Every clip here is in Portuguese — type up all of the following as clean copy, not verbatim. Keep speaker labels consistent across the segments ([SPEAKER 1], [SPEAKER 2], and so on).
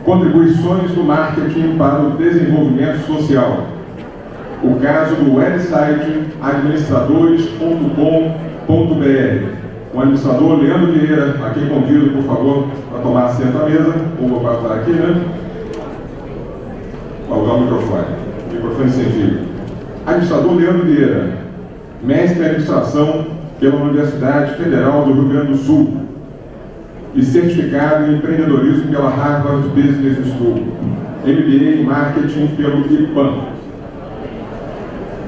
[SPEAKER 1] Contribuições do marketing para o desenvolvimento social. O caso do website administradores.com.br. O administrador Leandro Vieira, a quem convido, por favor, para tomar assento à mesa. Vou passar aqui, né? Vou usar o microfone sem fio. Administrador Leandro Vieira, mestre em administração pela Universidade Federal do Rio Grande do Sul e certificado em empreendedorismo pela Harvard Business School, MBA em marketing pelo IPAM.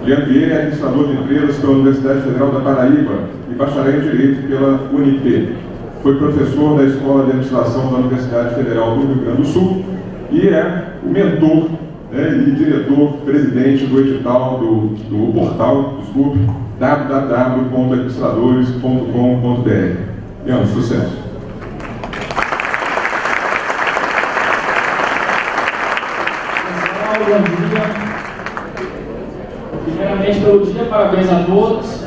[SPEAKER 1] Leandro Vieira é administrador de empresas pela Universidade Federal da Paraíba e bacharel em Direito pela Unip. Foi professor da Escola de Administração da Universidade Federal do Rio Grande do Sul e é o mentor, e diretor-presidente do edital do portal, www.administradores.com.br. Leandro, sucesso!
[SPEAKER 2] Bom dia. Primeiramente, pelo dia, parabéns a todos.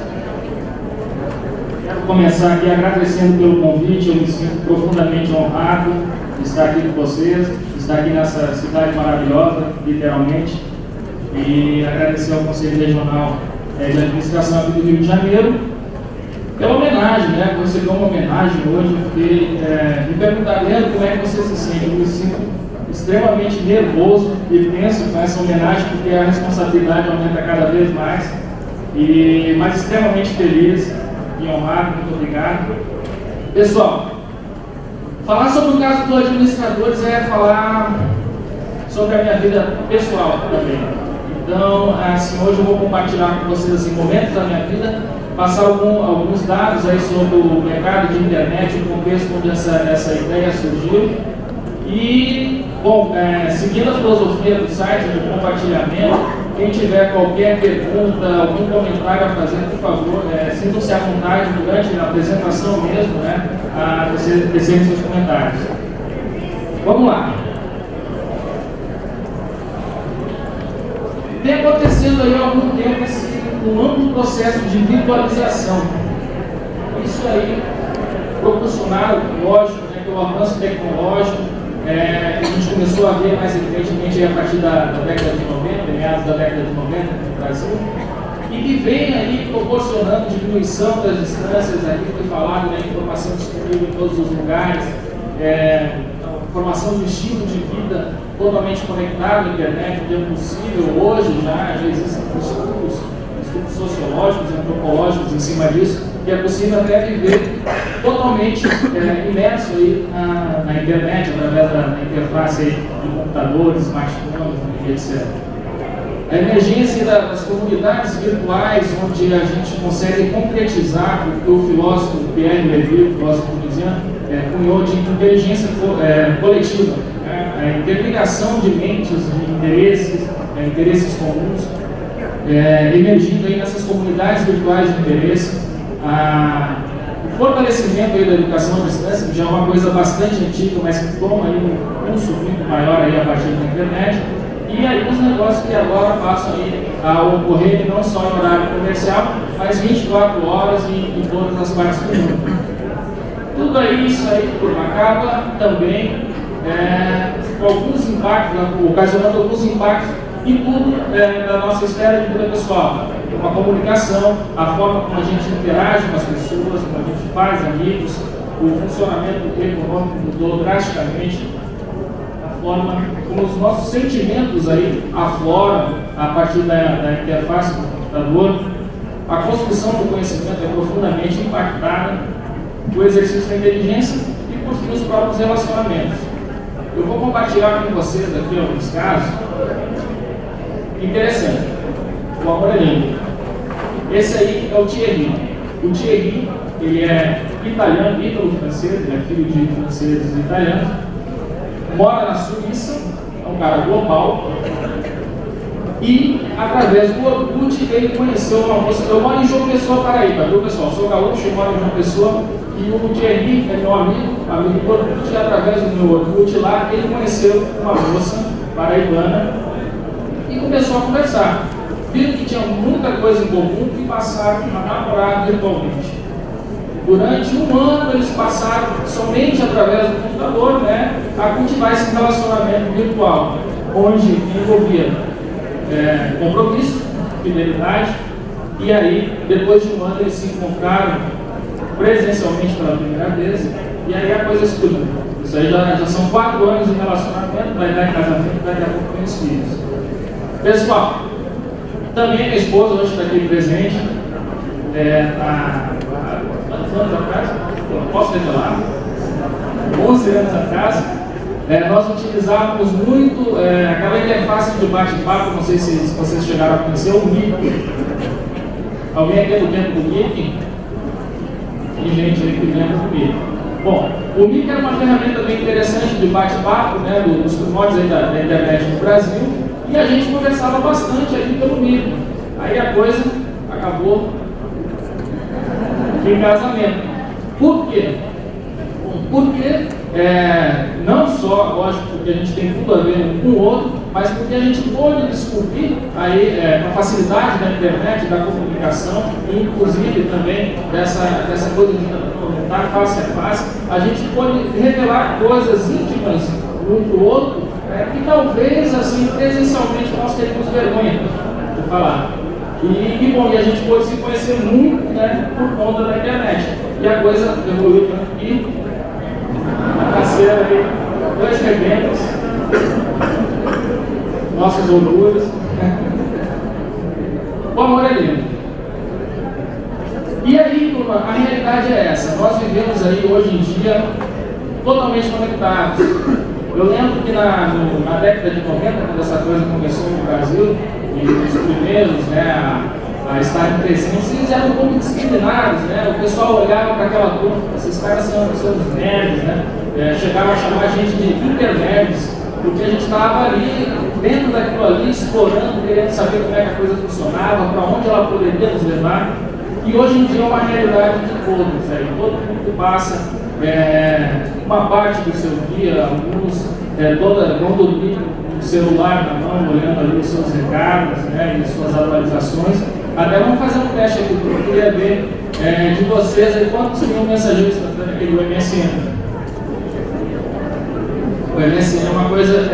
[SPEAKER 2] Quero começar aqui agradecendo pelo convite. Eu me sinto profundamente honrado de estar aqui com vocês, de estar aqui nessa cidade maravilhosa, literalmente, e agradecer ao Conselho Regional de Administração aqui do Rio de Janeiro pela homenagem, né? Você deu uma homenagem hoje, porque me perguntaram, Leandro, como é que você se sente? Eu me sinto extremamente nervoso e tenso com essa homenagem, porque a responsabilidade aumenta cada vez mais, mas extremamente feliz e honrado. Muito obrigado. Pessoal, falar sobre o caso do Administradores é falar sobre a minha vida pessoal também. Então, assim, hoje eu vou compartilhar com vocês assim, momentos da minha vida, passar alguns dados aí sobre o mercado de internet, o contexto onde essa ideia surgiu. E, bom, seguindo a filosofia do site de compartilhamento, quem tiver qualquer pergunta, algum comentário a fazer, por favor, sintam-se à vontade durante a apresentação mesmo, né, a tecerem seus comentários. Vamos lá. Tem acontecendo aí há algum tempo um amplo processo de virtualização. Isso aí, proporcionado, lógico, né, pelo avanço tecnológico. A gente começou a ver mais evidentemente a partir da década de 90, meados da década de 90 no Brasil, e que vem aí proporcionando diminuição das distâncias. Aqui foi falado, né, informação disponível em todos os lugares, formação de estilo de vida totalmente conectado à internet, onde é possível. Hoje já existem estudos sociológicos e antropológicos em cima disso, que é possível até viver totalmente imerso aí na internet, através da interface aí de computadores, smartphones, etc. A emergência das comunidades virtuais, onde a gente consegue concretizar o que o filósofo Pierre Levy, o filósofo tunisiano, cunhou de inteligência coletiva, né? A interligação de mentes, de interesses comuns, emergindo aí nessas comunidades virtuais de interesse. O fortalecimento aí da educação à distância, que já é uma coisa bastante antiga, mas que toma aí um pulso muito maior aí a partir da internet, e aí os negócios que agora passam aí a ocorrer não só em horário comercial, mas 24 horas em todas as partes do mundo. Tudo aí, isso aí acaba também com alguns impactos, ocasionando alguns impactos em tudo da nossa esfera de vida pessoal. A comunicação, a forma como a gente interage com as pessoas, como a gente faz amigos, o funcionamento econômico mudou drasticamente, a forma como os nossos sentimentos aí afloram a partir da interface do computador. A construção do conhecimento é profundamente impactada, o exercício da inteligência e por fim os próprios relacionamentos. Eu vou compartilhar com vocês aqui alguns casos interessantes. O amor é lindo. Esse aí é o Thierry. O Thierry, ele é italiano, ítalo-francês, ele é filho de franceses e italianos, mora na Suíça, é um cara global, e através do Orkut ele conheceu uma moça. Eu moro em João Pessoa, Paraíba, viu pessoal? Sou gaúcho, moro em João Pessoa, e o Thierry é meu amigo do Orkut, e através do meu Orkut lá, ele conheceu uma moça paraibana e começou a conversar. Viram que tinha muita coisa em comum e passaram a namorar virtualmente. Durante um ano eles passaram somente através do computador, né, a cultivar esse relacionamento virtual, onde envolvia compromisso, fidelidade, e aí, depois de um ano, eles se encontraram presencialmente pela primeira vez, e aí a coisa explodiu. Isso aí já são 4 anos de relacionamento, vai dar em casamento, daqui a pouco tem os filhos. Pessoal, também minha esposa hoje está aqui presente, quantos anos atrás? Eu não posso revelar. 11 anos atrás, nós utilizávamos muito aquela interface de bate-papo, não sei se vocês chegaram a conhecer, o Meet. Alguém aqui é do tempo do Meet? Tem gente aí que lembra do Meet. Bom, o Meet era uma ferramenta bem interessante de bate-papo, né, dos primórdios aí da internet no Brasil, e a gente conversava bastante aqui pelo Meet. Aí a coisa acabou em casamento. Por quê? Porque não só, lógico, porque a gente tem tudo a ver um com o outro, mas porque a gente pôde descobrir aí, com a facilidade da internet, da comunicação, e inclusive também dessa coisa de estar face a face, a gente pôde revelar coisas íntimas um para o outro, que talvez assim presencialmente nós teríamos vergonha de falar. E bom, e a gente pôde se conhecer muito, né, por conta da internet. E a coisa evoluiu tanto que nasceram aí 2 rebentos, nossos orgulhos. O amor é lindo. E aí, turma, a realidade é essa. Nós vivemos aí hoje em dia totalmente conectados. Eu lembro que na década de 90, quando essa coisa começou no Brasil, e os primeiros, né, a estarem presentes, eles eram um pouco discriminados, né? O pessoal olhava para aquela turma, esses caras são os nerds, né? Chegavam a chamar a gente de internerds, porque a gente estava ali, dentro daquilo ali, explorando, querendo saber como é que a coisa funcionava, para onde ela poderia nos levar. E hoje em dia é uma realidade de todos, né? Todo mundo passa uma parte do seu dia, alguns vão dormir com o celular na mão, olhando ali os seus recados, né, e suas atualizações. Até vamos fazer um teste aqui, porque eu queria ver de vocês aí, quantos tinham mensageiro instantâneo aqui do MSN. O MSN é uma coisa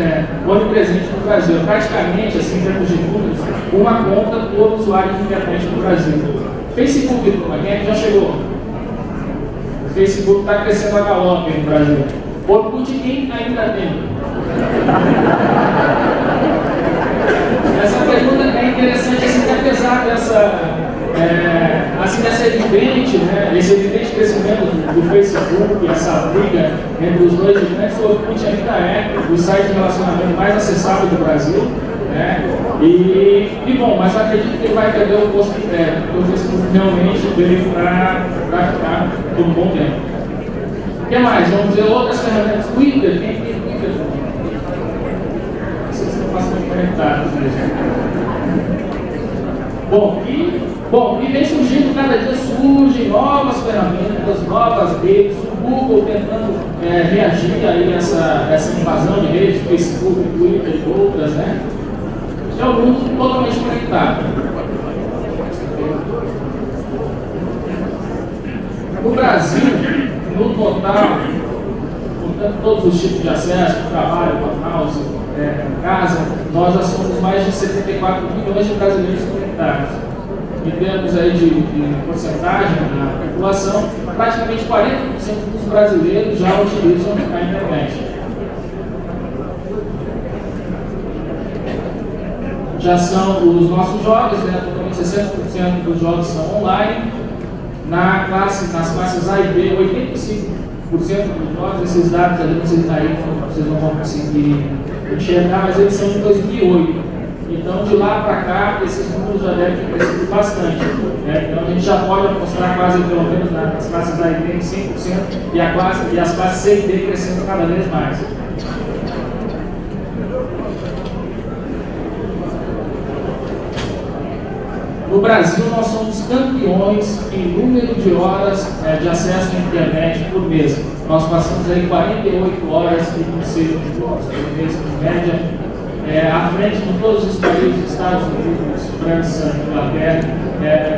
[SPEAKER 2] onipresente no Brasil. Praticamente, assim, em termos de números, uma conta por usuário de internet no Brasil. Facebook, quem é que já chegou? O Facebook está crescendo a galope no Brasil. Orkut, quem ainda tem? Essa pergunta é interessante, assim, que apesar dessa evidente, né, esse evidente crescimento do Facebook, essa briga entre os dois gigantes, o Orkut ainda é o site de relacionamento mais acessado do Brasil, né? E bom, mas eu acredito que ele vai perder o posto de pé, porque o Facebook realmente veio para ficar por um bom tempo. O que mais? Vamos ver outras ferramentas. Twitter, quem tem Twitter? Vocês estão bastante conectados mesmo. Bom, e vem surgindo, cada dia surgem novas ferramentas, novas redes, o Google tentando reagir aí a essa invasão de redes, Facebook, Twitter e outras, né? É um mundo totalmente conectado. No Brasil, no total, portanto, todos os tipos de acesso, trabalho, house, casa, nós já somos mais de 74 milhões de brasileiros conectados. Em termos aí de porcentagem da população, praticamente 40% dos brasileiros já utilizam a internet. Já são os nossos jogos, né? Totalmente 60% dos jogos são online. Nas classes A e B, 85% dos jogos, esses dados ali vocês não vão conseguir enxergar, mas eles são de 2008. Então, de lá para cá, esses números já devem ter crescido bastante. Né? Então, a gente já pode apostar quase, pelo menos nas classes A e B, em 100%, e as classes C e D crescendo cada vez mais. No Brasil, nós somos campeões em número de horas de acesso à internet por mês. Nós passamos aí 48 horas e 26 minutos por mês, em média, à frente de todos os países, Estados Unidos, França, Inglaterra.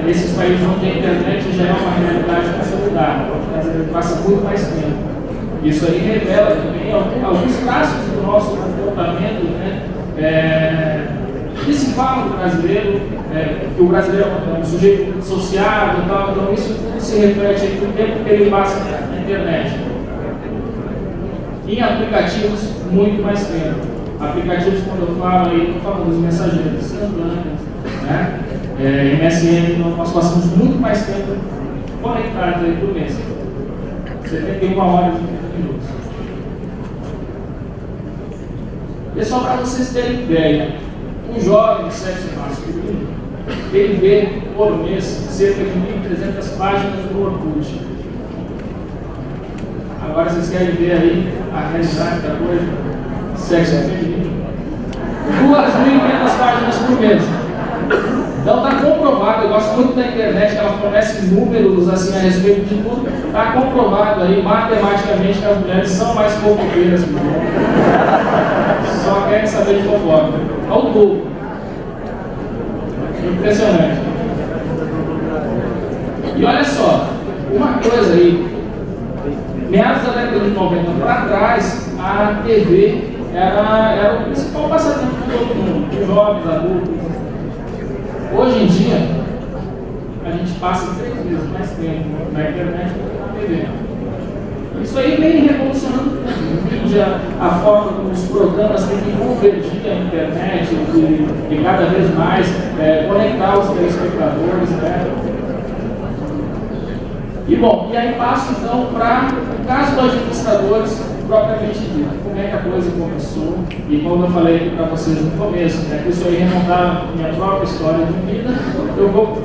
[SPEAKER 2] Esses países onde a internet já é uma realidade consolidada, o brasileiro passa muito mais tempo. Isso aí revela também alguns traços do nosso comportamento, né? Que se fala do brasileiro, que o brasileiro é um sujeito sociável e tal, então isso tudo se reflete aí no tempo que ele passa na internet. Em aplicativos, muito mais tempo. Aplicativos, quando eu falo aí, estou falando dos mensageiros instantâneos, né? MSN, nós passamos muito mais tempo conectados aí por mês. 71 horas e 20 minutos. E só para vocês terem ideia, um jovem de sexo masculino, ele vê por mês cerca de 1.300 páginas do Orkut. Agora vocês querem ver aí a realidade da coisa? Sexo feminino. 2.500 páginas por mês. Então está comprovado, eu gosto muito da internet, que ela fornece números assim a respeito de tudo. Está comprovado aí matematicamente que as mulheres são mais fofoceiras que os homens. Só querem saber de fofoca. Ao dobro. Impressionante. E olha só, uma coisa aí, meados da década de 90 para trás, a TV era o principal passatempo de todo mundo, de jovens, adultos. Hoje em dia, a gente passa 3 vezes mais tempo na internet do que na TV. Isso aí vem revolucionando tudo. Mídia, a forma como os programas têm que convergir a internet e cada vez mais conectar os telespectadores, né? E bom, e aí passo então para o caso dos administradores propriamente dito. Como é que a coisa começou? E como eu falei aqui para vocês no começo, né, que isso aí remontar a minha própria história de vida, eu vou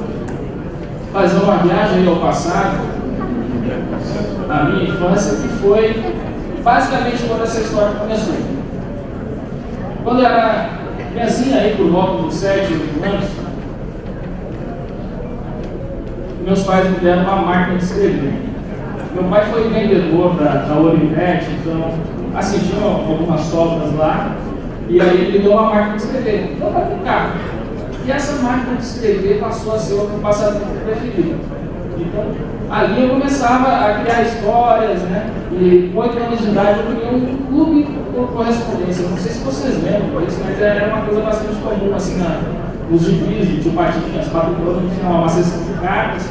[SPEAKER 2] fazer uma viagem ao passado, a minha infância, que foi basicamente quando essa história começou. Quando eu era criancinha, aí por volta dos 7, 8 anos, meus pais me deram uma máquina de escrever. Meu pai foi vendedor da Olivetti, então assim, tinha algumas sobras lá, e aí ele me deu uma máquina de escrever. Então vai ficar. E essa máquina de escrever passou a ser o meu passatempo preferido. Então, ali eu começava a criar histórias, né? E com 8 anos de idade eu criei um clube por correspondência. Eu não sei se vocês lembram disso, mas era uma coisa bastante comum, assim, nos gibis de Tio Patinhas, as patrulhas, tinha uma sessão de cartas,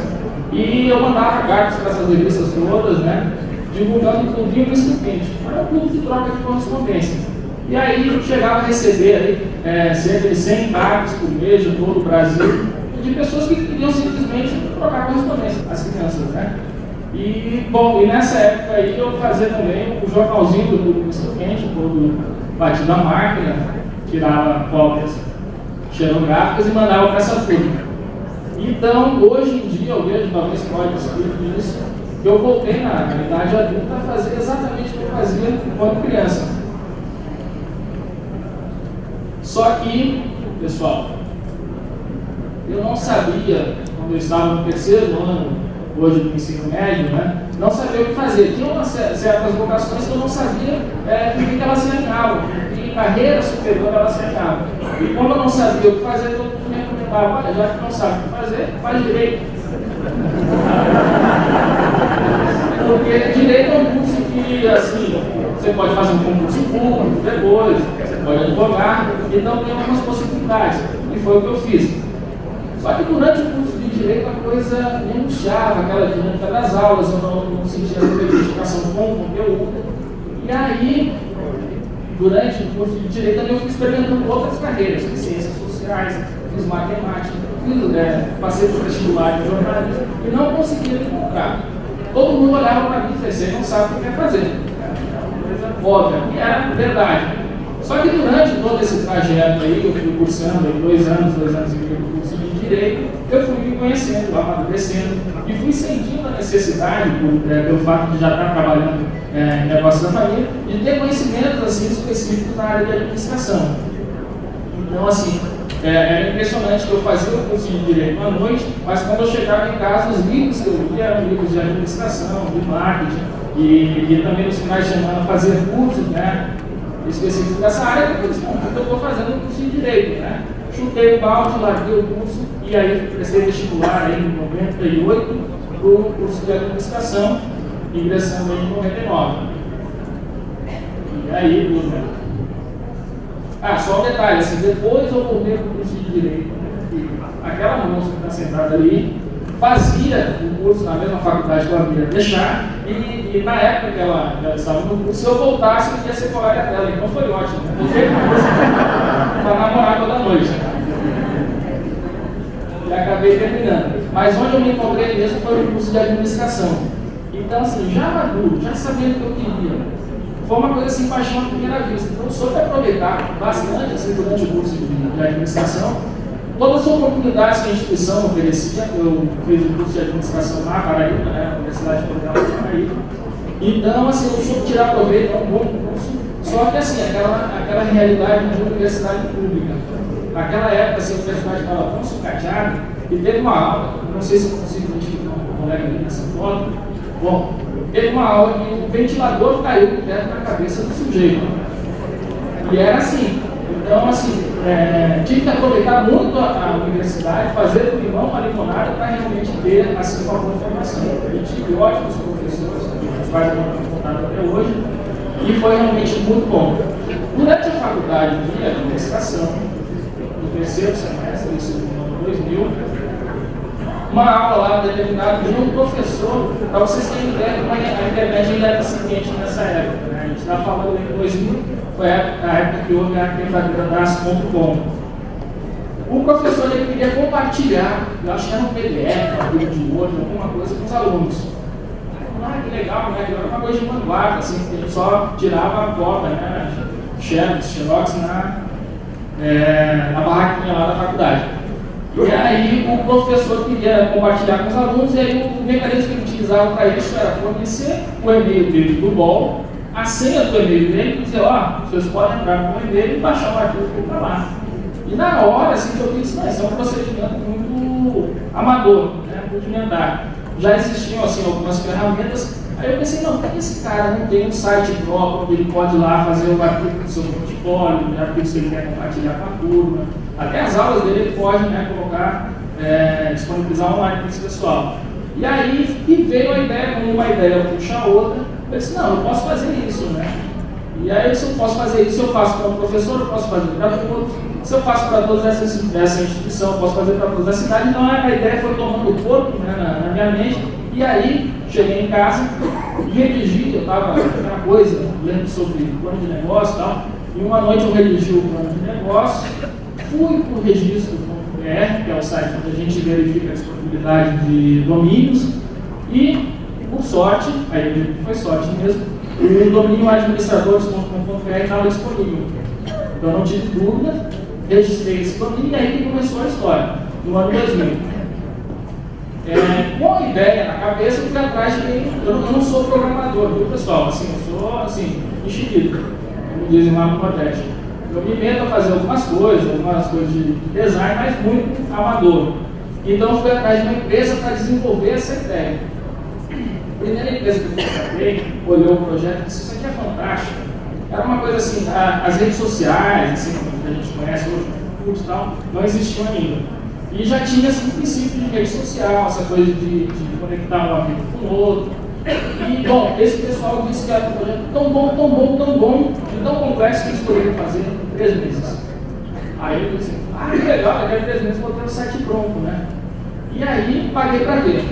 [SPEAKER 2] e eu mandava cartas para essas revistas todas, né? Divulgando o clubinho Misto Quente. Era um clube de troca de correspondência. E aí eu chegava a receber ali, cerca de 100 cartas por mês de todo o Brasil, de pessoas que queriam simplesmente trocar correspondência, as crianças, né? E, bom, e nessa época aí eu fazia também o jornalzinho do Misto Quente, todo batido à máquina, tirava cópias xerográficas e mandava para essa turma. Então, hoje em dia, eu vejo, talvez pode escrito disso, que eu voltei na idade adulta a fazer exatamente o que eu fazia quando criança. Só que, pessoal, eu não sabia, quando eu estava no 3º ano, hoje do ensino médio, né, não sabia o que fazer. Tinha umas certas vocações que eu não sabia com que elas se alinhavam, que carreira superior elas se alinhavam. E como eu não sabia o que fazer, todo mundo me recomendava: olha, já que não sabe o que fazer, faz direito. Porque direito é um curso que, assim, você pode fazer um concurso público depois, você pode advogar, então tem algumas possibilidades. E foi o que eu fiz. Só que durante o curso de Direito a coisa me angustiava, aquela dinâmica das aulas, eu não sentia essa identificação com o conteúdo. E aí, durante o curso de Direito, eu fui experimentando outras carreiras, fiz ciências sociais, fiz matemática, passei por vestibular de jornalismo e não conseguia encontrar. Todo mundo olhava para mim e dizia: você não sabe o que quer fazer. Era uma coisa óbvia, e era verdade. Só que durante todo esse trajeto aí, eu fui cursando 2 anos e meio do curso de Direito, eu fui me conhecendo, amadurecendo, e fui sentindo a necessidade, pelo fato de já estar trabalhando em negócios da família, de ter conhecimentos assim, específicos na área de administração. Então, assim, era impressionante que eu fazia o curso de Direito à noite, mas quando eu chegava em casa, os livros que eu lia eram livros de administração, de marketing, e também nos finais de semana fazer cursos, né? específico dessa área, porque eu disse, bom, eu estou fazendo um curso de Direito, né? Chutei o balde, larguei o curso, e aí prestei vestibular aí em 98 para o curso de Administração, ingressando em 99. E aí, tudo, né? Ah, só um detalhe, assim, depois eu voltei para o curso de Direito, né? Aquela moça que está sentada ali fazia o curso na mesma faculdade que ela ia deixar, e na época que ela estava no curso, se eu voltasse, eu ia ser colega dela, então foi ótimo, né? Voltei para o curso para namorar toda noite. E acabei terminando. Mas onde eu me encontrei mesmo foi no curso de Administração. Então, assim, já maduro, já sabendo o que eu queria, foi uma coisa assim, paixão à primeira vista. Então, eu soube aproveitar bastante, assim, durante o curso de Administração, todas as oportunidades que a instituição oferecia. Eu fiz o curso de Administração na Paraíba, né, na Universidade Federal de Paraíba. Então, assim, eu soube tirar proveito, é um bom curso, só que, assim, aquela realidade de universidade pública. Naquela época, assim, a universidade estava tão sucateada, e teve uma aula, não sei se eu consigo identificar um colega ali nessa foto. Bom, teve uma aula que o ventilador caiu do teto na cabeça do sujeito. E era assim. Então, assim, tive que aproveitar muito a universidade, fazer do limão uma limonada para realmente ter, assim, uma boa formação. Eu tive ótimos professores, os quais eu tenho contato até hoje, e foi realmente muito bom. Durante a faculdade de Administração, no terceiro semestre, isso no ano 2000, uma aula lá determinada de um professor, para vocês terem ideia como a internet ainda era incipiente nessa época, né? A gente está falando em 2000, foi a época que houve a tentativa da AS.com. O professor ele queria compartilhar, eu acho que era um PDF, um arquivo de Word, alguma coisa com os alunos. Ah, que legal, né? Era uma coisa de vanguarda, assim, que a gente só tirava a cópia, né? Xerox na barraquinha lá da faculdade. E aí o professor queria compartilhar com os alunos, e aí o mecanismo que ele utilizava para isso era fornecer o e-mail dele do BOL, a senha do e-mail dele, e dizer, ó, vocês podem entrar com o e-mail e baixar o arquivo para lá. E na hora, assim, que eu vi isso, isso é um procedimento muito amador, né, rudimentar. Já existiam, assim, algumas ferramentas. Aí eu pensei, não, por que esse cara não tem um site próprio, onde ele pode ir lá fazer o arquivo do seu portfólio, de arquivos que ele quer compartilhar com a turma. Até as aulas dele ele pode, né, colocar, disponibilizar online para esse pessoal. E aí veio a ideia, como uma ideia puxa a outra, eu disse, não, eu posso fazer isso, né? E aí, se eu posso fazer isso, eu faço para o professor, eu posso fazer para todos. Se eu faço para todos dessa instituição, eu posso fazer para toda a cidade. Então a ideia foi tomando corpo, né, na minha mente. E aí, cheguei em casa, redigi, eu estava aquela coisa, lendo sobre plano de negócio e tal. E uma noite eu redigi o plano de negócio, fui para o registro.br, que é o site onde a gente verifica a disponibilidade de domínios. E, por sorte, aí foi sorte mesmo, o domínio administradores.com.br estava disponível. Então não tive dúvida, registrei esse domínio e aí que começou a história, no ano 2000. Com a ideia na cabeça, eu fui atrás de quem. Eu não sou programador, viu, pessoal? Assim, eu sou, assim, enxerido, como dizem lá no Nordeste. Eu me meto a fazer algumas coisas de design, mas muito amador. Então eu fui atrás de uma empresa para desenvolver essa ideia. A primeira empresa que eu contratei, olhou o projeto e disse, isso aqui é fantástico. Era uma coisa assim, as redes sociais, assim, que a gente conhece hoje, curso e tal, não existiam ainda. E já tinha assim, um princípio de rede social, essa coisa de conectar um amigo com o outro. E, bom, esse pessoal disse que era um projeto tão bom, e tão complexo que eles poderiam fazer em 3 meses. Aí eu disse, que legal, daqui a 3 meses vou ter o site pronto, né? E aí paguei para ver.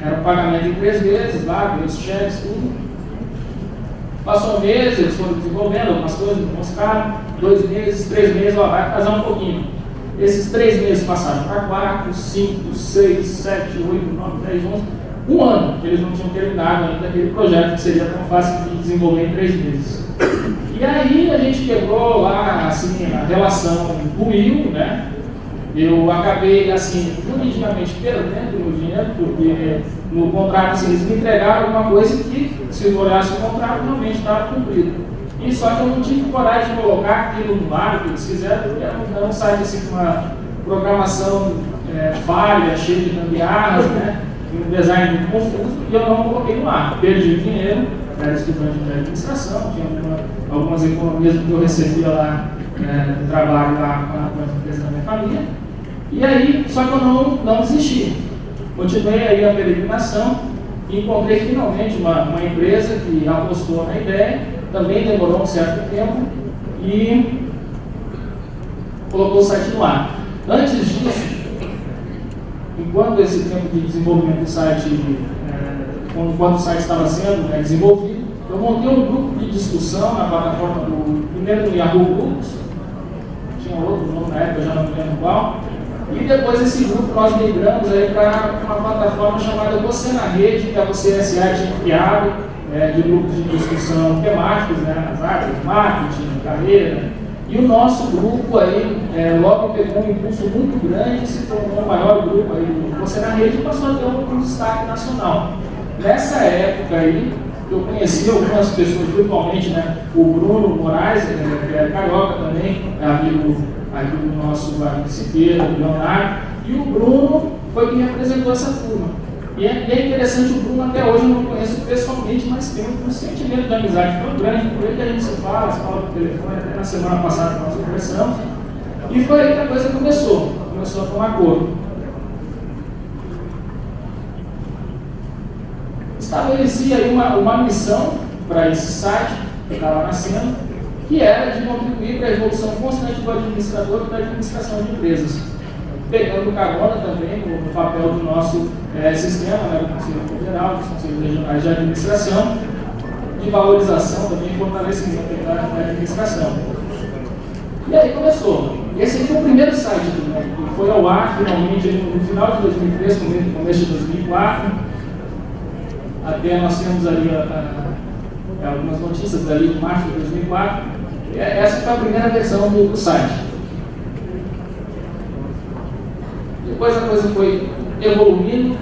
[SPEAKER 2] Era um pagamento em 3 vezes, lá, veio os cheques, tudo. Passou um mês, eles foram desenvolvendo algumas coisas, me mostraram, 2 meses, 3 meses, ó, vai atrasar um pouquinho. Esses 3 meses passaram para 4, 5, 6, 7, 8, 9, 10, 11, 1 ano que eles não tinham terminado ainda aquele projeto que seria tão fácil de desenvolver em 3 meses. E aí a gente quebrou lá, assim, a relação ruim, né? Eu acabei, assim, juridicamente perdendo o meu dinheiro, porque no contrato, assim, eles me entregaram alguma coisa que, se eu olhasse o contrato, realmente estava cumprido. E só que eu não tive coragem de colocar aquilo no ar, que eles fizeram, porque era um site assim, com uma programação falha, cheia de gambiarras, né? Um design muito confuso, e eu não coloquei no ar. Perdi o dinheiro era estudante de administração, tinha algumas economias que eu recebia lá no trabalho lá com a empresa da minha família. E aí, só que eu não desisti. Continuei aí a peregrinação e encontrei finalmente uma empresa que apostou na ideia, também demorou um certo tempo e colocou o site no ar. Antes disso, enquanto esse tempo de desenvolvimento do site, enquanto o site estava sendo desenvolvido, eu montei um grupo de discussão na plataforma primeiro do Yahoo Grupos, tinha outro nome na época, eu já não me lembro qual, e depois esse grupo nós migramos aí para uma plataforma chamada Você na Rede, que a Você S.A. tinha criado, de grupos de discussão temáticos, nas áreas de marketing, carreira. E o nosso grupo aí logo pegou um impulso muito grande, se tornou o maior grupo aí do Você na Rede e passou a ter um destaque nacional. Nessa época aí, eu conheci algumas pessoas virtualmente, o Bruno Moraes, que é carioca também, amigo do nosso Siqueira, do Leonardo, e o Bruno foi quem me apresentou essa turma. E é interessante, o Bruno até hoje eu não conheço pessoalmente, mas tem um sentimento de amizade tão grande por ele que a gente se fala por telefone, até na semana passada nós conversamos. E foi aí que a coisa começou a tomar corpo. Estabeleci aí uma missão para esse site que estava nascendo, que era de contribuir para a evolução constante do administrador e da administração de empresas, pegando carona também no papel do nosso sistema, do Conselho Federal, dos Conselhos Regionais de Administração, de valorização também e fortalecimento da administração. E aí começou. Esse aqui foi o primeiro site que foi ao ar finalmente no final de 2003, no começo de 2004. Até nós temos ali algumas notícias ali de março de 2004. Essa foi a primeira versão do site. Depois a coisa foi evoluindo.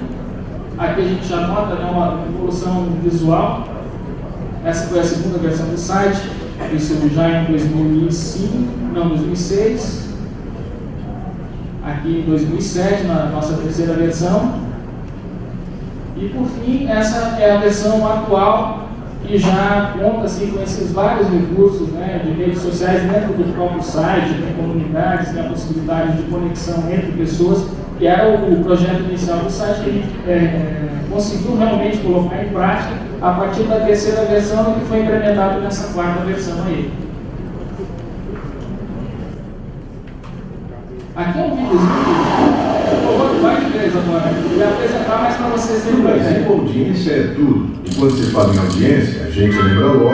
[SPEAKER 2] Aqui a gente já nota uma evolução visual. Essa foi a segunda versão do site. Isso já em 2006. Aqui em 2007, na nossa terceira versão. E por fim, essa é a versão atual, que já conta com esses vários recursos de redes sociais dentro do próprio site, tem comunidades, tem a possibilidade de conexão entre pessoas, que era o projeto inicial do site, que a gente conseguiu realmente colocar em prática a partir da terceira versão, que foi implementado nessa quarta versão aí. Aqui é um videozinho. Vai de vez agora. Eu ia apresentar mais para vocês terem uma ideia.
[SPEAKER 3] A audiência é tudo. E quando você fala em audiência, a gente lembra logo,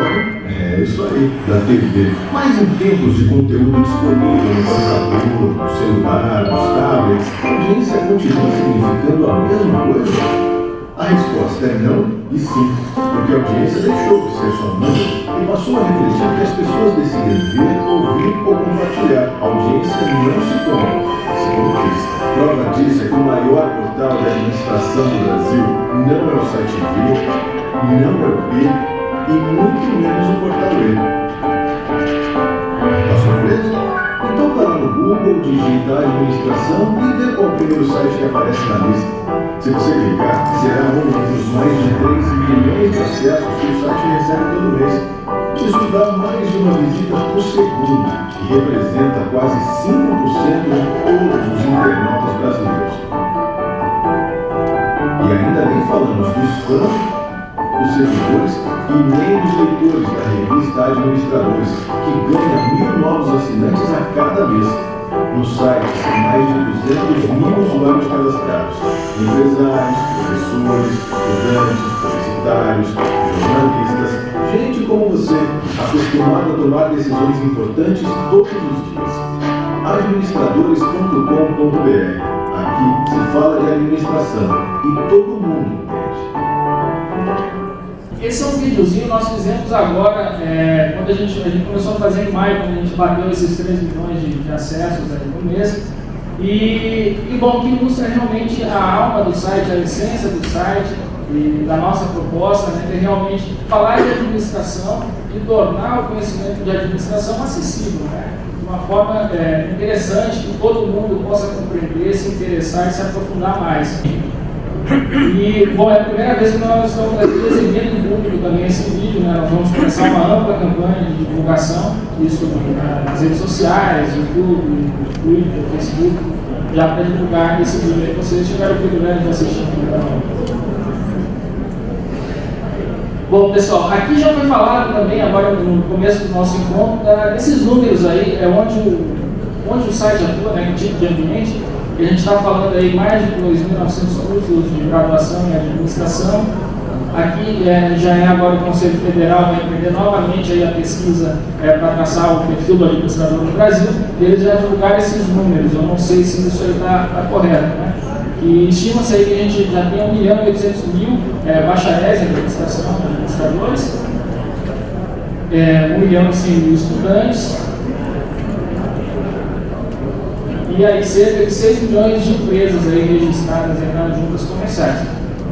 [SPEAKER 3] isso aí, da TV. Mas em tempos de conteúdo disponível no computador, no celular, nos tablets, a audiência continua significando a mesma coisa? A resposta é não e sim, porque a audiência deixou de ser só um número e passou a refletir que as pessoas decidem ver, ouvir ou compartilhar. A audiência não se compra, se conquista. Prova disso é que o maior portal de administração do Brasil não é o site V, não é o P e muito menos o portal E. Tá surpreso? Então vai lá no Google, digita administração e vê qual o primeiro site que aparece na lista. Se você clicar, será um dos mais de 3 milhões de acessos que o site recebe todo mês. Isso dá mais de uma visita por segundo, que representa quase 5% de todos os internautas brasileiros. E ainda nem falamos dos fãs, dos seguidores e nem dos leitores da revista Administradores, que ganha 1.000 novos assinantes a cada mês. No site são mais de 200.000 usuários cadastrados, empresários, professores, estudantes, publicitários, jornalistas, gente como você, acostumado a tomar decisões importantes todos os dias. Administradores.com.br. Aqui se fala de administração e todo mundo entende.
[SPEAKER 2] Esse é um videozinho que nós fizemos agora, quando a gente começou a fazer em maio, quando a gente bateu esses 3 milhões de acessos no mês. E bom, que ilustra realmente a alma do site, a essência do site e da nossa proposta, que é realmente falar de administração e tornar o conhecimento de administração acessível, de uma forma interessante, que todo mundo possa compreender, se interessar e se aprofundar mais. E, bom, é a primeira vez que nós estamos exibindo em público também esse vídeo, né? Nós vamos começar uma ampla campanha de divulgação, isso nas redes sociais, YouTube, Twitter, Facebook, já para divulgar esse vídeo aí, vocês tiveram o privilégio de assistir. Bom, pessoal, aqui já foi falado também, agora no começo do nosso encontro, desses números aí, é onde o site atua, né, que tipo de ambiente, que a gente está falando aí mais de 2.900 cursos de graduação em administração. Aqui já é agora o Conselho Federal vai empreender novamente aí a pesquisa para traçar o perfil do administrador no Brasil, e eles já divulgaram esses números, eu não sei se isso aí está correto, né? E estima-se aí que a gente já tem 1.800.000 bacharéis em administração, administradores, 1.100.000 estudantes, e aí cerca de 6 milhões de empresas aí registradas nas juntas comerciais.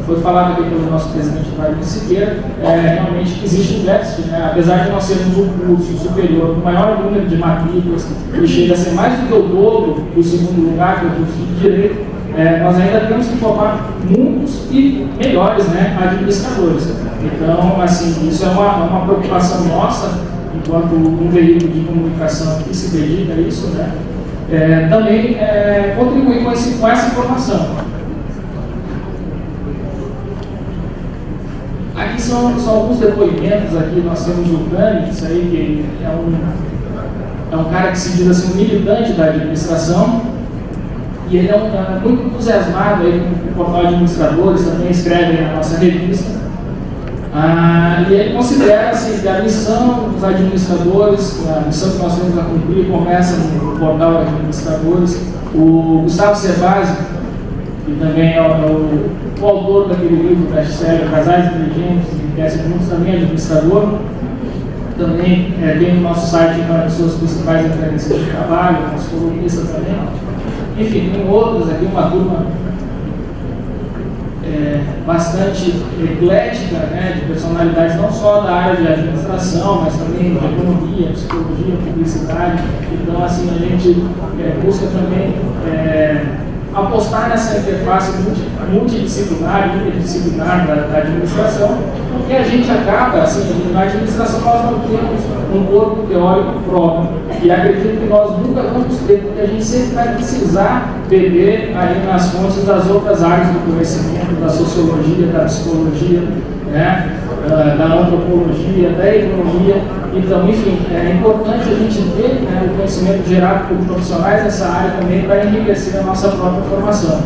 [SPEAKER 2] Foi falado aqui pelo nosso presidente Wagner Siqueira, realmente que existe um déficit, né? Apesar de nós sermos um curso superior com maior número de matrículas, que chega a ser mais do que o dobro do segundo lugar, que é o curso de Direito, nós ainda temos que formar muitos e melhores, né, administradores. Então, assim, isso é uma preocupação nossa, enquanto um veículo de comunicação que se dedica a isso, né, também contribuir com essa informação. Aqui são alguns depoimentos, aqui nós temos o Dani, isso aí que é um cara que se diz assim, um militante da administração, e ele é muito entusiasmado aí com o portal de administradores, também escreve na nossa revista. E ele considera assim, que a missão dos administradores, a missão que nós temos a cumprir, começa no portal de administradores. O Gustavo Cerbasi, que também é o autor daquele livro best-seller Casais Inteligentes, que crescem juntos, também é administrador. Também tem no nosso site uma de suas principais referências de trabalho, nosso colunista também. Enfim, tem outros aqui, uma turma bastante eclética, né, de personalidades não só da área de administração, mas também de economia, psicologia, publicidade. Então, assim, a gente busca também apostar nessa interface multidisciplinar, interdisciplinar da administração, porque a gente acaba, assim, na administração nós não temos um corpo teórico próprio, e acredito que nós nunca vamos ter, porque a gente sempre vai precisar beber aí nas fontes das outras áreas do conhecimento, da sociologia, da psicologia, né, da antropologia, da economia. Então, enfim, é importante a gente ter, né, o conhecimento gerado por profissionais dessa área também para enriquecer a nossa própria formação.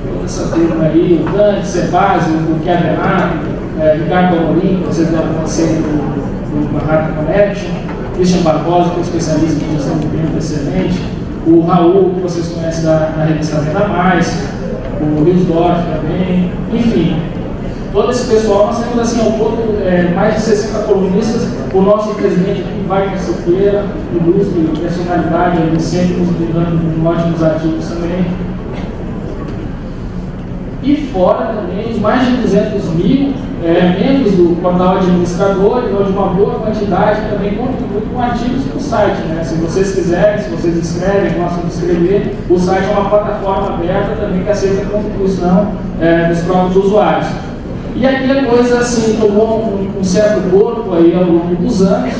[SPEAKER 2] Toda essa turma aí, o Dante, Cerbasi, o Kevin Renato, Ricardo Amorim, que vocês devem conhecer do Manhattan Connection, Christian Barbosa, que é especialista em gestão de tempo excelente, o Raul, que vocês conhecem da revista Venda Mais, o Wilsdorf também, enfim. Todo esse pessoal, nós temos assim, ao todo, mais de 60 colunistas, o nosso presidente aqui, Wagner Siqueira, ilustre personalidade, ele sempre nos brindando com ótimos artigos também. E fora também, os mais de 200.000 membros do portal administrador, onde uma boa quantidade também contribui com artigos no site, né? Se vocês quiserem, se vocês escrevem, gostam de escrever, o site é uma plataforma aberta também que aceita a contribuição dos próprios usuários. E aqui a coisa assim, tomou um certo corpo aí ao longo dos anos,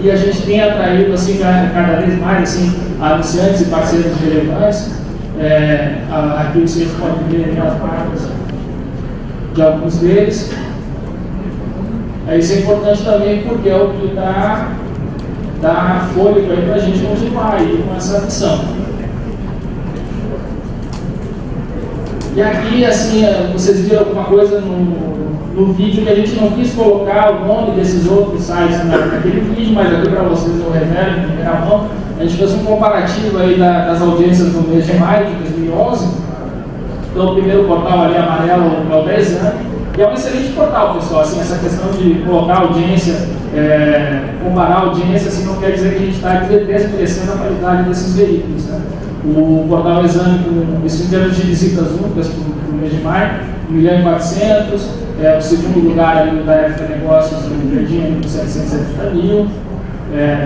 [SPEAKER 2] e a gente tem atraído assim, cada vez mais assim, anunciantes e parceiros relevantes. Aqui vocês podem ver as marcas de alguns deles. Isso é importante também porque é o que dá fôlego para a gente continuar aí com essa missão. E aqui, assim, vocês viram alguma coisa no vídeo que a gente não quis colocar o nome desses outros sites naquele vídeo, mas aqui para vocês eu revelo em primeira mão. A gente fez um comparativo aí das audiências no mês de maio de 2011. Então, o primeiro portal ali, amarelo, é o 10 anos. E é um excelente portal, pessoal. Assim, essa questão de colocar audiência, comparar audiência, assim, não quer dizer que a gente está desmerecendo a qualidade desses veículos, né? O portal Exame, com esse número de visitas únicas para o mês de maio, 1.400.000. O segundo lugar ali da FT Negócios, o Verdinho, com 770.000.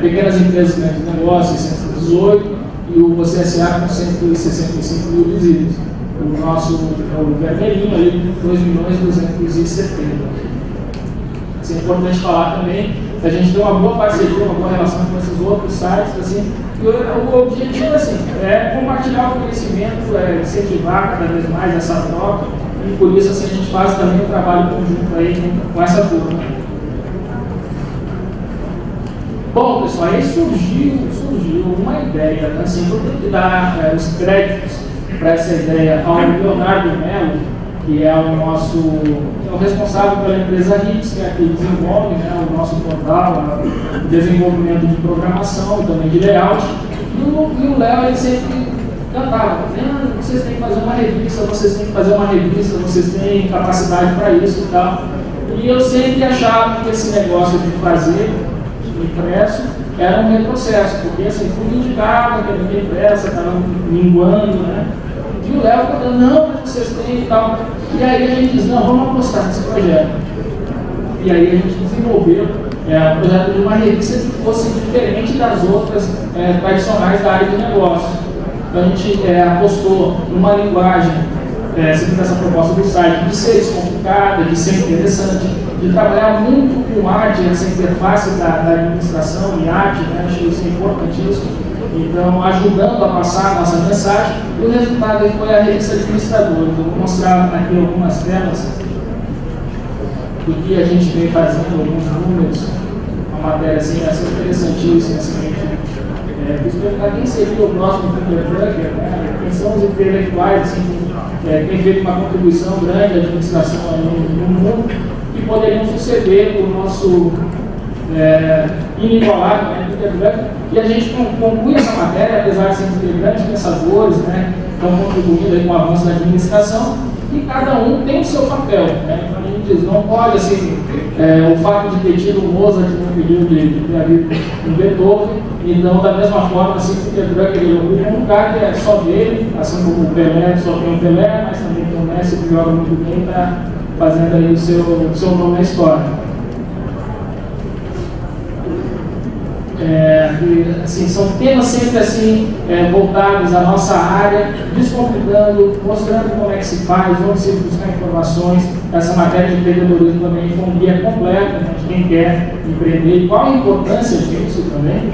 [SPEAKER 2] Pequenas empresas e grandes negócios, 618. E o Você S.A. com 165.000 visitas. o nosso o vermelhinho ali, 2.270.000. Isso é importante falar também, a gente tem uma boa parceria, uma boa relação com esses outros sites, assim, e o objetivo assim, é compartilhar o conhecimento, incentivar cada vez mais essa troca, e por isso assim, a gente faz também um trabalho conjunto aí com essa turma. Bom, pessoal, aí surgiu uma ideia, assim, eu tenho que dar os créditos para essa ideia ao Leonardo Mello, que é o responsável pela empresa RITS, que é a que desenvolve, né, o nosso portal, o desenvolvimento de programação e também de layout. E o Léo, ele sempre cantava, vocês têm que fazer uma revista, vocês têm capacidade para isso e tal. E eu sempre achava que esse negócio de fazer impresso era um retrocesso, porque assim, tudo indicava que era impressa, estava minguando, né? E o Léo falou, não, mas vocês têm e tal. E aí a gente disse, não, vamos apostar nesse projeto. E aí a gente desenvolveu o projeto de uma revista que fosse diferente das outras tradicionais da área de negócio. Então a gente apostou numa linguagem, seguindo essa proposta do site, de ser descomplicada, de ser interessante, de trabalhar muito com arte, essa interface da administração e arte, né? Acho que isso é importantíssimo. Então, ajudando a passar a nossa mensagem, e o resultado aí foi a revista Administradores. Eu vou mostrar aqui algumas telas do que a gente vem fazendo, alguns números, uma matéria assim, interessantíssima, assim, perguntar quem seria o próximo Peter Drucker, né? Quem são os intelectuais, assim, quem fez uma contribuição grande à administração no mundo, que poderiam suceder o nosso inigualável, né, Peter Drucker. E a gente conclui essa matéria, apesar de serem grandes pensadores, né, estão contribuindo aí com o avanço da administração, e cada um tem o seu papel, né? Então a gente diz, não pode, assim, o fato de ter tido o Mozart no período de ter havido um Beethoven, então da mesma forma, assim, o Peter Drucker ele ocupa um lugar que é só dele, assim como o Pelé só tem o Pelé, mas também tem o Messi que joga muito bem, está fazendo aí o seu nome na história. Assim, são temas sempre assim, voltados à nossa área, descomplicando, mostrando como é que se faz, onde se buscar informações. Essa matéria de empreendedorismo também foi um guia completo, né, de quem quer empreender e qual a importância disso também.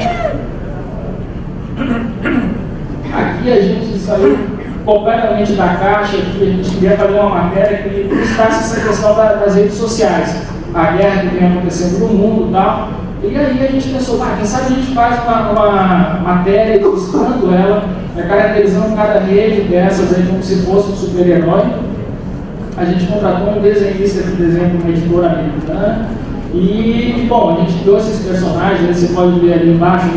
[SPEAKER 2] Aqui a gente saiu completamente da caixa, aqui a gente queria fazer uma matéria que buscasse essa questão das redes sociais, a guerra que vem acontecendo no mundo e tal. E aí a gente pensou, quem sabe a gente faz uma matéria ilustrando ela, caracterizando cada rede dessas aí como se fosse um super-herói. A gente contratou um desenhista que desenha uma editora americana. E, bom, a gente criou esses personagens, você pode ver ali embaixo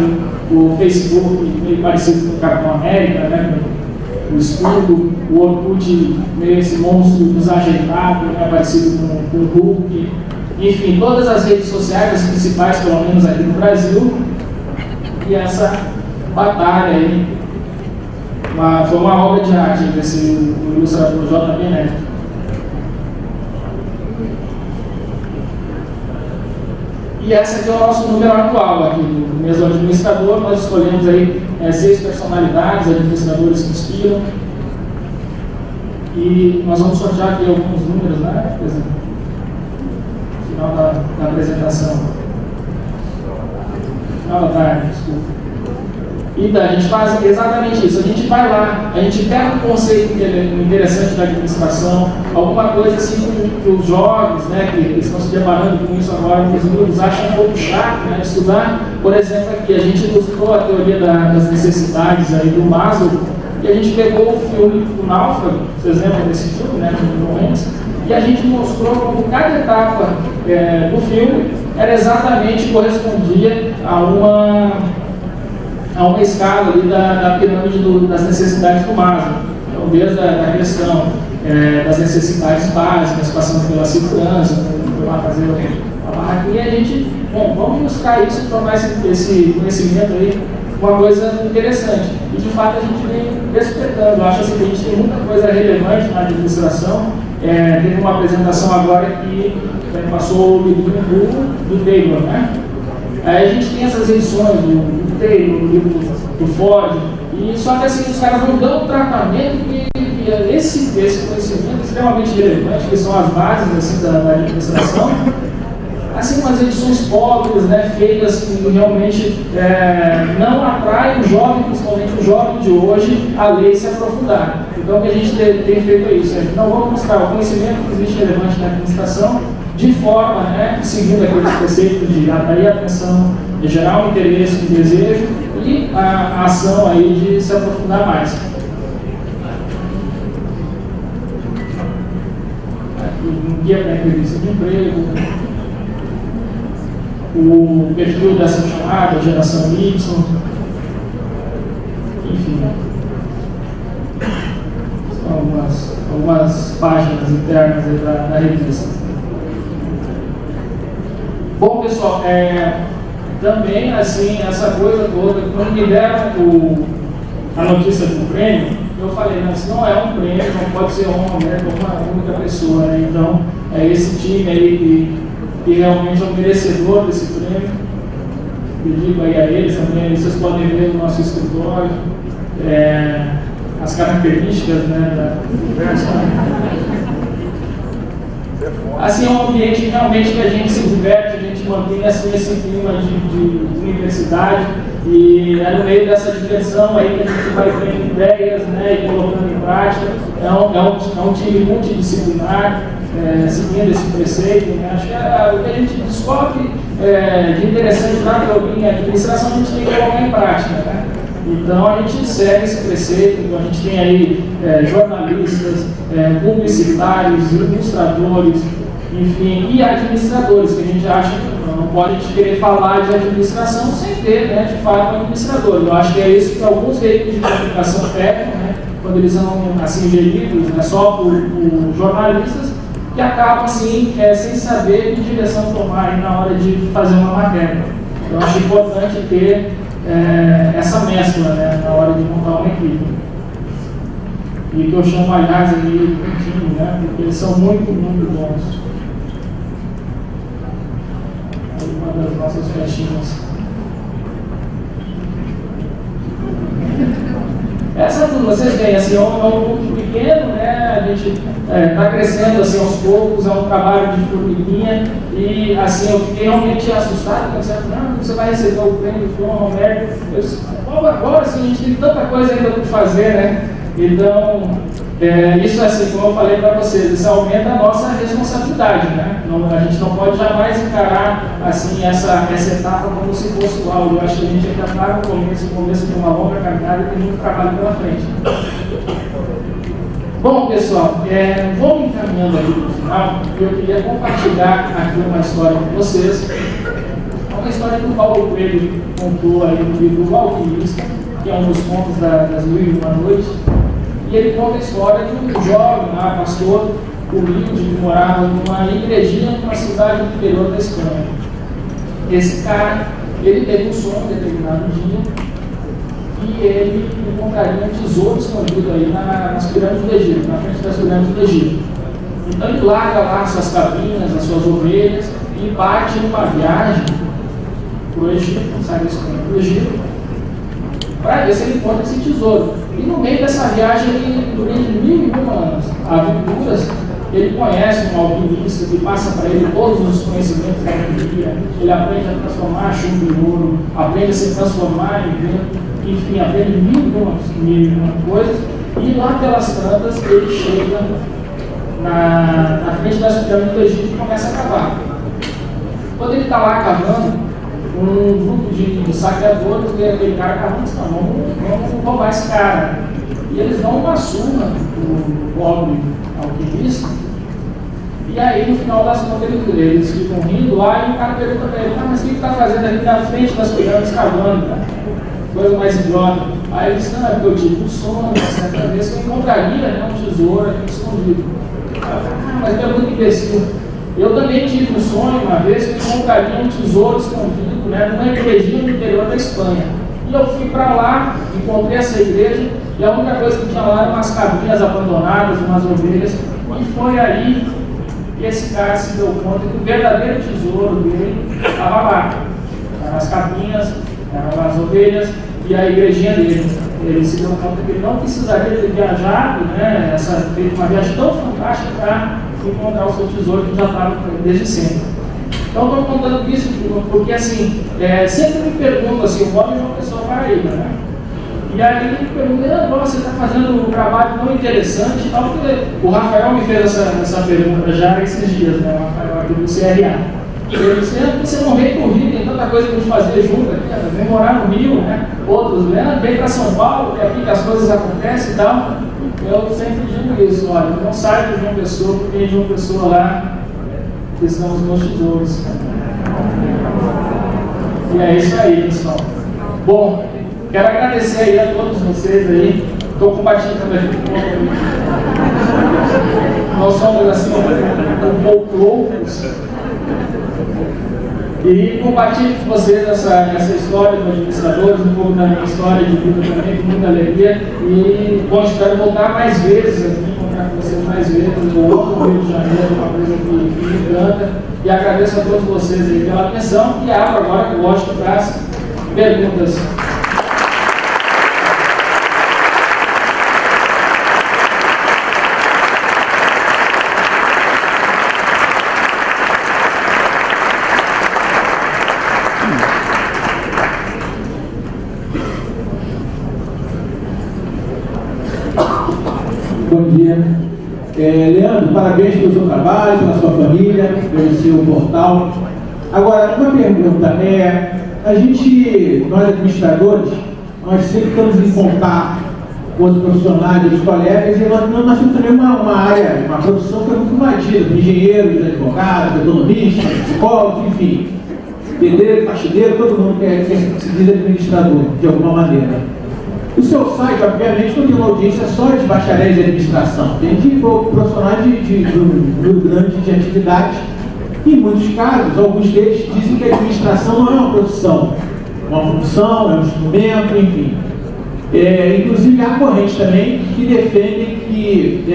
[SPEAKER 2] o Facebook, meio parecido com o Capitão América, né? O escudo, o Orkut, meio esse monstro desajeitado, né? Parecido com o Hulk. Enfim, todas as redes sociais, as principais, pelo menos aqui no Brasil, e essa batalha aí, foi uma obra de arte desse ilustrador J.B. Neto. E esse aqui é o nosso número atual aqui do mês do administrador. Nós escolhemos aí 6 personalidades, administradores que inspiram, e nós vamos sortear aqui alguns números, né? Por exemplo, final da apresentação. Final da tarde, desculpa. Então, a gente faz exatamente isso. A gente vai lá, a gente pega um conceito interessante da administração, alguma coisa assim que os jovens, né, que estão se deparando com isso agora, que os livros acham um pouco chato, né, estudar. Por exemplo, aqui a gente ilustrou a teoria das necessidades aí do Maslow, e a gente pegou o filme do Náufrago, vocês lembram desse filme, né, e a gente mostrou como cada etapa do filme era exatamente correspondia a uma escala ali da pirâmide das necessidades do Maslow. Então, desde a questão das necessidades básicas, passando pela segurança, lá fazer a máquina, e a gente, vamos buscar isso, tornar esse conhecimento aí uma coisa interessante. E de fato a gente vem respeitando. Eu acho assim, que a gente tem muita coisa relevante na administração. Teve uma apresentação agora que passou o livro do Taylor, né? Aí a gente tem essas edições do Taylor, do livro do Ford, e só que assim, os caras não dão o tratamento que esse conhecimento extremamente relevante, que são as bases assim, da administração, assim umas edições pobres, né, feitas que realmente não atraem o jovem, principalmente o jovem de hoje, a ler e se aprofundar. Então o que a gente tem feito é isso, não vamos mostrar o conhecimento que existe relevante na administração, de forma, né, seguindo aqueles preceitos de atrair atenção, de gerar um interesse, um desejo e a ação aí de se aprofundar mais. Um guia para entrevista de emprego, o perfil dessa chamada, geração Y, enfim. São algumas páginas internas aí da revista. Bom, pessoal, também, assim, essa coisa toda, quando me deram a notícia do prêmio, eu falei, não, isso não é um prêmio, não pode ser uma mulher, uma única pessoa, né? Então, é esse time aí que realmente é o merecedor desse prêmio. Eu digo aí a eles também, vocês podem ver no nosso escritório, as características, né, do universo. Assim, é um ambiente realmente que a gente se diverte, a gente mantém assim, esse clima de universidade, e é no meio dessa diversão aí que a gente vai tendo ideias, né, e colocando em prática. É um time multidisciplinar, seguindo esse preceito, né? Acho que o que a gente descobre de interessante na teoria, a administração, a gente tem que colocar em prática, né? Então a gente segue esse preceito, então a gente tem aí jornalistas, publicitários, ilustradores, enfim, e administradores, que a gente acha que não pode a gente querer falar de administração sem ter, né, de fato, um administrador. Eu acho que é isso que alguns veículos de comunicação pecam, né, quando eles são assim geridos, né, só por jornalistas, que acabam assim, sem saber que direção tomar aí na hora de fazer uma matéria. Então acho importante ter essa mescla, né, na hora de montar uma equipe. E que eu chamo, aliás, ali de time, né, porque eles são muito, muito bons. Uma das nossas festinhas. Essa turma, vocês veem, assim, é um grupo pequeno, né? A gente está crescendo assim, aos poucos, é um trabalho de formiguinha, e assim, eu fiquei realmente assustado, pensando, não, você vai receber o prêmio João Romero. Eu disse, agora assim, a gente tem tanta coisa ainda para fazer, né? Então, isso assim, como eu falei para vocês, isso aumenta a nossa responsabilidade, né? A gente não pode jamais encarar assim, essa etapa como se fosse o algo. Eu acho que a gente ainda está no começo de uma longa caminhada e tem muito trabalho pela frente. Bom, pessoal, vou me encaminhando aqui para o final, porque eu queria compartilhar aqui uma história com vocês. É uma história que o Paulo Coelho contou aí no livro O Alquimista, que é um dos contos das 1001 Noites. E ele conta a história de um jovem lá, pastor humilde, que morava numa igrejinha numa cidade do interior da Espanha. Esse cara, ele teve um sonho em determinado dia e ele encontraria um tesouro escondido aí nas pirâmides do Egito, na frente das pirâmides do Egito. Então ele larga lá suas cabinhas, as suas ovelhas e parte numa viagem para o Egito, sai da Espanha para o Egito, para ver se ele encontra esse tesouro. E no meio dessa viagem, durante 1001 aventuras, ele conhece um alquimista que passa para ele todos os conhecimentos da alquimia. Ele aprende a transformar chumbo em ouro, aprende a se transformar em vento, enfim, aprende 1001 coisas. E lá pelas tantas, ele chega na frente das pirâmides do Egito e começa a cavar. Quando ele está lá cavando, um grupo de saqueadores vê aquele cara cavando e diz, não, vamos roubar esse cara. E eles dão uma surra pro pobre alquimista, e aí no final das contas eles ficam rindo lá, e o cara pergunta para ele, mas o que está fazendo ali na frente das pirâmides cavando, cara? Coisa mais idiota. Aí ele disse, não, é porque eu tive um sonho, certa vez que eu encontraria um tesouro aqui escondido. Mas ele é muito imbecil. Eu também tive um sonho uma vez que eu encontraria um tesouro escondido, né, numa igrejinha no interior da Espanha. E eu fui para lá, encontrei essa igreja, e a única coisa que tinha lá eram umas cabinhas abandonadas, umas ovelhas, e foi aí que esse cara se deu conta que o verdadeiro tesouro dele estava lá. Eram as cabinhas, eram as ovelhas e a igrejinha dele. ele se deu conta que ele não precisaria ter viajado, né, feito uma viagem tão fantástica para encontrar o seu tesouro que já estava com ele desde sempre. Então, estou contando isso porque, assim, sempre me perguntam, assim, eu moro em uma pessoa Paraíba, né? E aí ele me pergunta, você está fazendo um trabalho tão interessante e tal, porque o Rafael me fez essa pergunta já esses dias, né, o Rafael aqui do CRA. Ele disse, você não veio para o Rio, tem tanta coisa que a gente fazia junto aqui, vem morar no Rio, né? Outros, vem para São Paulo, que é aqui que as coisas acontecem e tal. Eu sempre digo isso, olha, não saio de João Pessoa, porque em João Pessoa lá estão os meus tesouros. E é isso aí, pessoal. Bom, quero agradecer aí a todos vocês aí. Estou compartilhando também nós somos assim um pouco loucos. E compartilho com vocês essa história dos administradores, um pouco da minha história de vida também, com muita alegria. E bom, espero voltar mais vezes aqui, encontrar com vocês mais vezes. Eu amo o Rio de Janeiro, uma coisa que me encanta. E agradeço a todos vocês aí pela atenção. E abro agora, lógico, para as perguntas.
[SPEAKER 4] Bom dia. Leandro, parabéns pelo seu trabalho, pela sua família, pelo seu portal. Agora, uma pergunta. Nós administradores, nós sempre estamos em contato com os profissionais, os colegas, e nós temos também uma área, uma profissão que é muito invadida, engenheiros, advogados, economistas, psicólogos, enfim, pedreiro, faxineiro, todo mundo quer se diz administrador, de alguma maneira. O seu site, obviamente, não tem uma audiência só de bacharéis de administração, tem de profissionais do Rio Grande de atividades. Em muitos casos, alguns deles dizem que a administração não é uma profissão, é uma função, é um instrumento, enfim. Inclusive, há correntes também que defendem que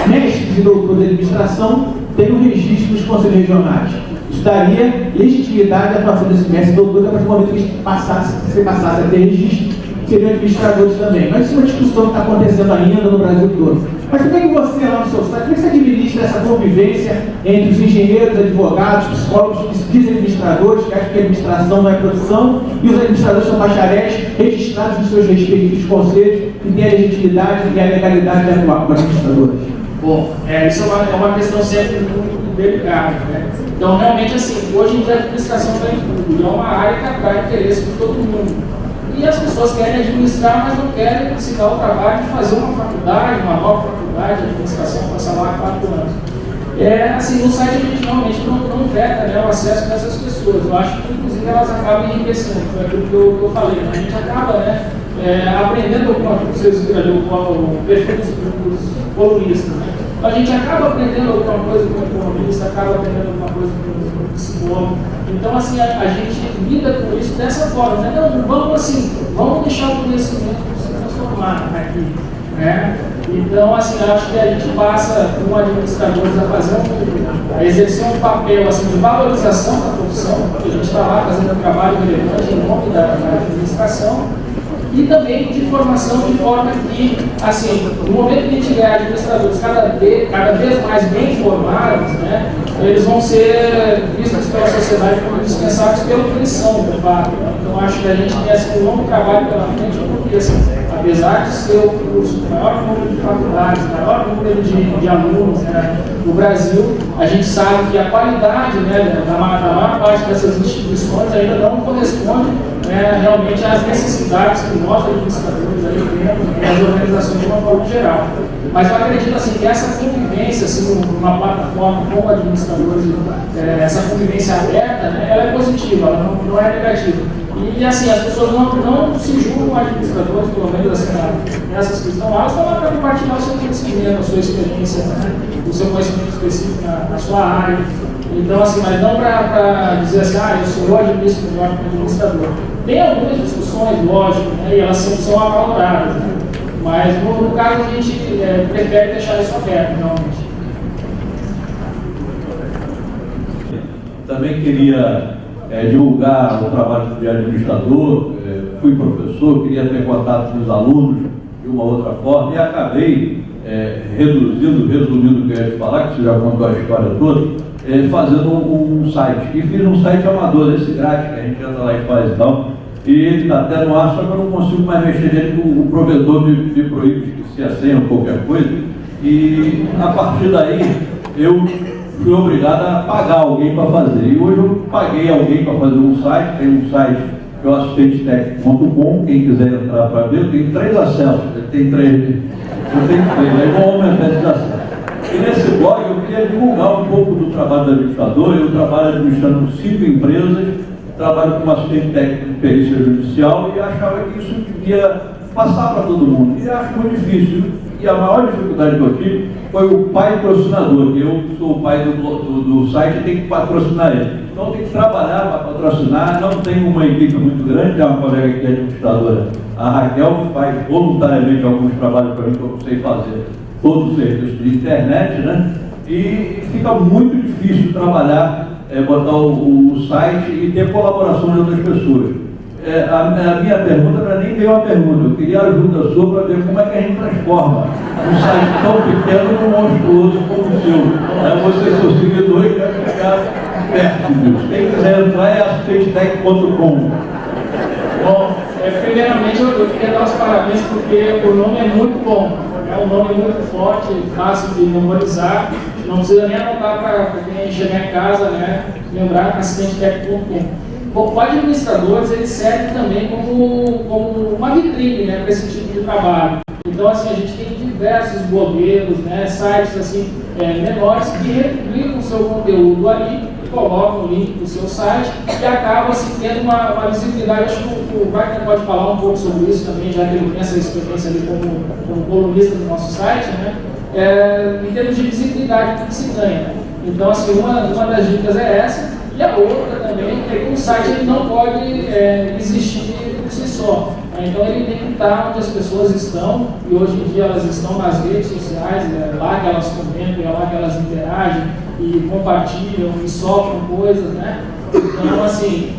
[SPEAKER 4] mestres e doutores de administração tenham registro nos conselhos regionais. Isso daria legitimidade à atuação desse mestre e doutor a partir do momento que eles passassem a ter registro, seriam administradores também. Mas isso é uma discussão que está acontecendo ainda no Brasil todo. Mas como é que você, lá no seu site, como é que você administra essa convivência entre os engenheiros, advogados, psicólogos, que se dizem administradores, que acham que a administração não é profissão, e os administradores são bacharéis registrados nos seus respectivos conselhos, que têm a legitimidade e a legalidade de atuar como administradores?
[SPEAKER 2] Bom, isso é uma questão sempre muito delicada, né? Então, realmente, assim, hoje em dia a administração está em tudo, e é uma área que atrai interesse por todo mundo. E as pessoas querem administrar, mas não querem se dar o trabalho de fazer uma faculdade, uma nova faculdade de administração, passar lá 4 anos. Assim, no site a gente realmente não veta, né, o acesso dessas pessoas. Eu acho que, inclusive, elas acabam enriquecendo, foi aquilo que eu falei. Né? A gente acaba, né, aprendendo alguma coisa, vocês viram o perfil dos colunistas, né? A gente acaba aprendendo alguma coisa com o economista, acaba aprendendo alguma coisa com o psicólogo. Então, assim, a gente lida com isso dessa forma, né? Vamos deixar o conhecimento se transformar aqui, né? Então, assim, eu acho que a gente passa, como administradores, a exercer um papel, assim, de valorização da profissão, porque a gente está lá fazendo um trabalho relevante em nome da administração, e também de formação de forma que, assim, no momento que a gente tiver administradores cada vez mais bem formados, né, eles vão ser vistos pela sociedade como indispensáveis pelo que eles são, de fato. Então, acho que a gente tem assim, um longo trabalho pela frente, porque, assim, apesar de ser o curso com o maior número de faculdades, o maior número de alunos, né, no Brasil, a gente sabe que a qualidade, né, da maior parte dessas instituições ainda não corresponde, né, realmente às necessidades que nós, administradores, aí temos, e as organizações de uma forma geral. Mas eu acredito assim, que essa convivência, assim, numa plataforma com administradores, essa convivência aberta, né, ela é positiva, ela não é negativa. E assim, as pessoas não se julgam administradores, pelo menos assim, nessas que estão lá, elas estão lá para compartilhar o seu conhecimento, a sua experiência, né, o seu conhecimento específico na sua área. Então, assim, mas não para dizer assim, eu sou administrador, melhor que administrador. Tem algumas discussões, lógico, né, e elas são avaloradas, né, mas no caso a gente prefere deixar isso aberto, realmente.
[SPEAKER 5] Também queria divulgar o trabalho de administrador, fui professor, queria ter contato com os alunos de uma outra forma e acabei resumindo o que eu ia te falar, que você já contou a história toda, fazendo um site. E fiz um site amador, esse grátis, que a gente entra lá e faz e tal. E ele está até no ar, só que eu não consigo mais mexer nele, o provedor me proíbe, esqueci a senha ou qualquer coisa. E a partir daí eu fui obrigado a pagar alguém para fazer. E hoje eu paguei alguém para fazer um site, tem um site que é o assistentetec.com, quem quiser entrar para ver, eu tenho 3 acessos, ele tem 3, eu tenho 3, aí vou aumentar esses acessos. E nesse blog eu queria divulgar um pouco do trabalho do administrador. Eu trabalho administrando 5 empresas, trabalho como assistente técnico de perícia judicial e achava que isso devia passar para todo mundo. E acho muito difícil. E a maior dificuldade que eu tive foi o pai patrocinador, que eu sou o pai do site e tenho que patrocinar ele. Então tem que trabalhar para patrocinar, não tenho uma equipe muito grande, tem uma colega aqui administradora, a Raquel, que faz voluntariamente alguns trabalhos para mim que eu sei fazer, todos os serviços de internet, né? E fica muito difícil trabalhar, botar o site e ter colaboração de outras pessoas. A minha pergunta não é nem meio uma pergunta, eu queria a ajuda sua para ver como é que a gente transforma um site tão pequeno num monstruoso como o seu. Você, seu seguidor, e quer ficar perto disso. Quem quiser entrar é assistentetec.com.
[SPEAKER 2] Bom, primeiramente eu queria dar os parabéns porque o nome é muito bom. É um nome muito forte, fácil de memorizar. Não precisa nem anotar para quem chegar em casa, né? Lembrar assistentetec.com. Bom, o administradores, ele serve também como uma vitrine, né, para esse tipo de trabalho. Então, assim, a gente tem diversos blogueiros, né, sites assim, menores que republicam o seu conteúdo ali, colocam o link do seu site e acaba assim, tendo uma visibilidade. Acho que o Wagner pode falar um pouco sobre isso também, já que ele tem essa experiência ali como colunista do nosso site, né, em termos de visibilidade que se ganha. Então, assim, uma das dicas é essa. E a outra também é que o site ele não pode existir por si só. Então ele tem que estar onde as pessoas estão, e hoje em dia elas estão nas redes sociais, lá que elas comentam, é lá que elas interagem e compartilham e sofrem coisas, né? Então, assim,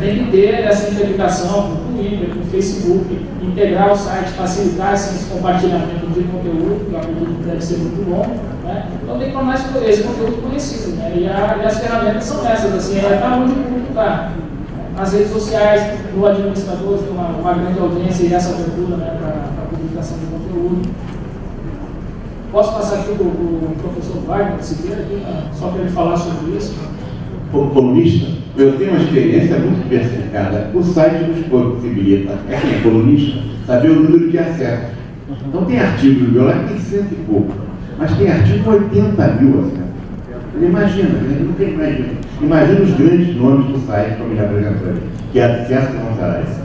[SPEAKER 2] tem que ter essa interligação com o Twitter, com o Facebook, integrar o site, facilitar esse compartilhamento de conteúdo, que eu acredito que deve ser muito bom, né? Então tem que tornar esse conteúdo conhecido, né? E as ferramentas são essas, assim, está onde o público está. Nas redes sociais, no administrador, tem uma grande audiência e essa abertura, né, para a publicação de conteúdo. Posso passar aqui para o professor Wagner Siqueira, só para ele falar sobre isso?
[SPEAKER 6] Como colunista, eu tenho uma experiência muito diversificada. O site nos possibilita, quem é colunista, saber o número de acessos. Então tem artigos meu lá que tem 100 e pouco, mas tem artigo com 80 mil acessos. Imagina, nunca imagina. Imagina os grandes nomes do site, como já apresentou, que é acesso que não será isso.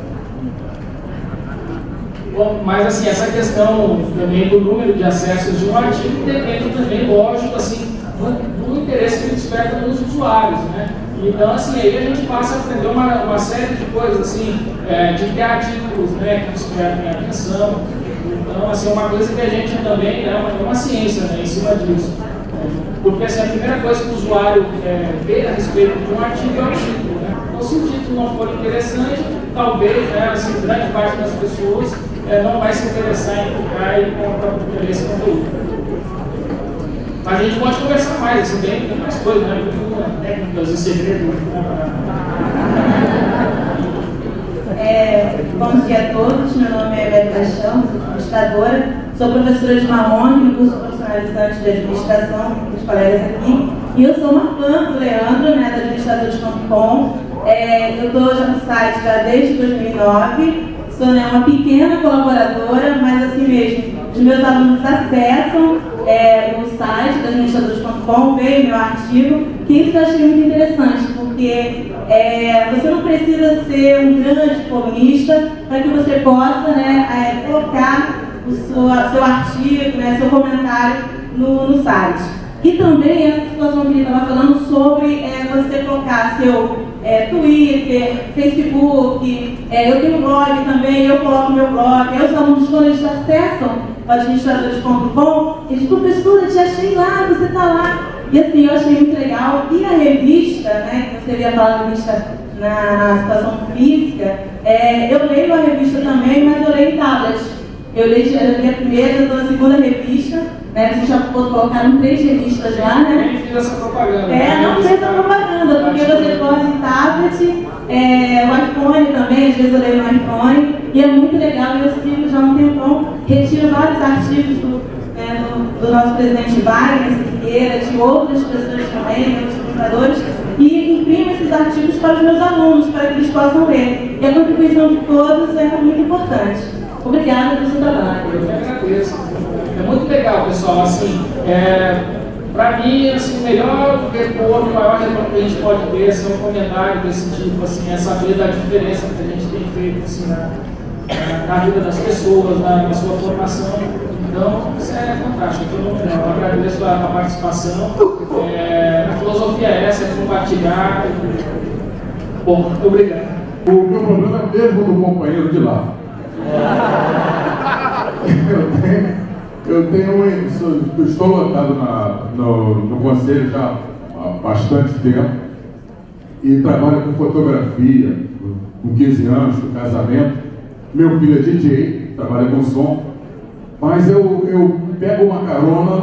[SPEAKER 2] Bom, mas assim, essa questão também do número de acessos de um artigo depende também, lógico, assim, do interesse que desperta nos usuários, né? Então, assim, aí a gente passa a aprender uma série de coisas, assim, de ter artigos, né, que despertam a atenção. Então, assim, é uma coisa que a gente também, né, é uma ciência, né, em cima disso. Porque, assim, a primeira coisa que o usuário vê a respeito de um artigo é o título, né? Então, se o título não for interessante, talvez, né, assim, grande parte das pessoas não vai se interessar em clicar e comprar esse conteúdo. Mas a gente pode conversar mais, assim, tem mais coisas, né? Técnicas e segredos.
[SPEAKER 7] Bom dia a todos, meu nome é Beth Paixão, sou administradora, sou professora de Marrone no curso profissionalizante de administração, com os colegas aqui, e eu sou uma fã do Leandro, né, da administradores.com. Eu estou já no site já desde 2009, sou, né, uma pequena colaboradora, mas assim mesmo, os meus alunos acessam o site da administradores.com, veio meu artigo, que isso eu achei muito interessante, porque você não precisa ser um grande colunista para que você possa, né, colocar o seu artigo, né, seu comentário no site. E também essa situação que ele estava falando sobre você colocar seu Twitter, Facebook, eu tenho um blog também, eu coloco meu blog, aí os alunos quando eles acessam o administradores.com, eles, professora, te achei lá, você está lá. E assim, eu achei muito legal. E a revista, né, que você ia falar da revista na situação física, eu leio a revista também, mas eu leio em tablet. Eu li a primeira, eu estou na segunda revista, né? Vocês já colocaram 3 revistas já, né?
[SPEAKER 2] Nem fiz essa propaganda.
[SPEAKER 7] Não fez a propaganda, porque você pode em tablet, o iPhone também, às vezes eu leio no iPhone, e é muito legal, eu sigo já há um tempão, retiro vários artigos do nosso presidente Wagner Siqueira, de outras pessoas também, outros ilustradores, e imprimo esses artigos para os meus alunos, para que eles possam ler. E a contribuição de todos é muito importante. Obrigada pelo seu trabalho.
[SPEAKER 2] Eu que agradeço. É muito legal, pessoal. Assim, para mim, assim, o melhor retorno, o maior retorno que a gente pode ter é um comentário desse tipo, assim, é saber da diferença que a gente tem feito assim, na vida das pessoas, na sua formação. Então, isso é fantástico. Eu agradeço a participação. A filosofia é essa, é compartilhar. Bom, muito obrigado.
[SPEAKER 1] O meu problema é mesmo do companheiro de lá. Eu estou lotado no conselho já há bastante tempo e trabalho com fotografia, com 15 anos, com casamento. Meu filho é DJ, trabalha com som, mas eu pego uma carona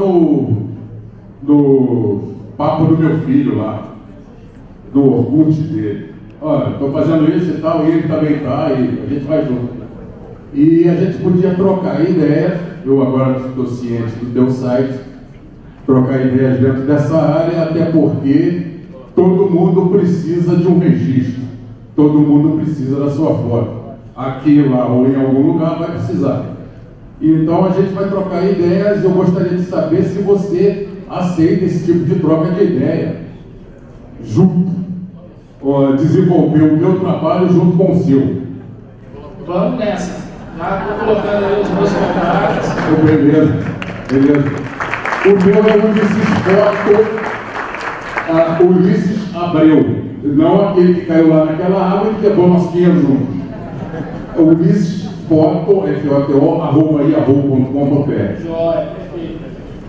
[SPEAKER 1] no papo do meu filho lá, no Orkut dele. Olha, estou fazendo isso e tal, e ele também está, e a gente vai junto. E a gente podia trocar ideias, eu agora estou ciente do teu site, trocar ideias dentro dessa área, até porque todo mundo precisa de um registro, todo mundo precisa da sua foto. Aqui, lá ou em algum lugar vai precisar. Então a gente vai trocar ideias, eu gostaria de saber se você aceita esse tipo de troca de ideia, junto, desenvolver o meu trabalho junto com o seu.
[SPEAKER 2] Vamos nessa. Já estou colocando aí os meus contatos.
[SPEAKER 1] Beleza. O meu é Ulisses Abreu, não aquele que caiu lá naquela água e que levou nós 500 juntos. Ulisses Foto, FOTO@yahoo.com.br.
[SPEAKER 2] Joia,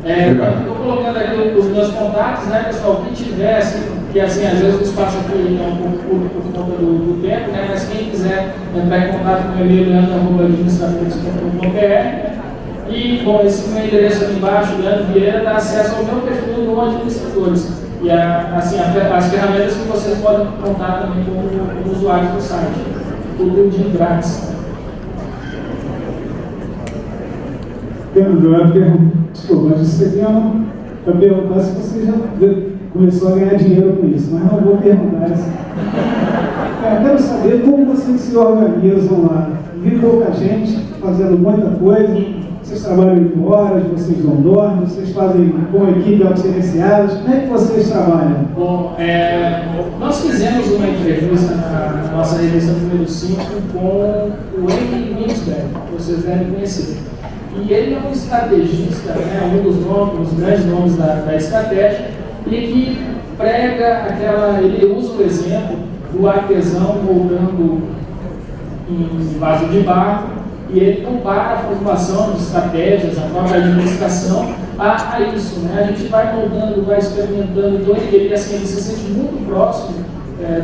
[SPEAKER 2] perfeito. Estou colocando aqui os meus contatos, né, pessoal? Quem tiver, assim, que assim, às vezes o espaço aqui é um pouco curto por conta do tempo, né? Mas quem quiser entrar em contato com ele, leandro@administradores.com.br. E, bom, esse meu endereço aqui embaixo, Leandro Vieira, dá acesso ao meu perfil no Administradores. E, as ferramentas que vocês podem contar também com usuários do site. Tudo de grátis.
[SPEAKER 8] Desculpa, mas isso aqui é para perguntar se você já começou a ganhar dinheiro com isso, mas não vou perguntar isso. Eu quero saber como vocês se organizam lá. Vi pouca gente fazendo muita coisa, vocês trabalham 8 horas, vocês não dormem, vocês fazem com equipe autogerenciadas, como é que vocês trabalham?
[SPEAKER 2] Bom, nós fizemos uma entrevista na nossa revista número 5 com o Henry Winsberg, que vocês devem conhecer. E ele é um estrategista, né, um dos grandes nomes da estratégia, e que prega ele usa o exemplo do artesão moldando em vaso de barro, e ele compara a formulação de estratégias, a própria administração a isso, né? A gente vai moldando, vai experimentando, então ele se sente muito próximo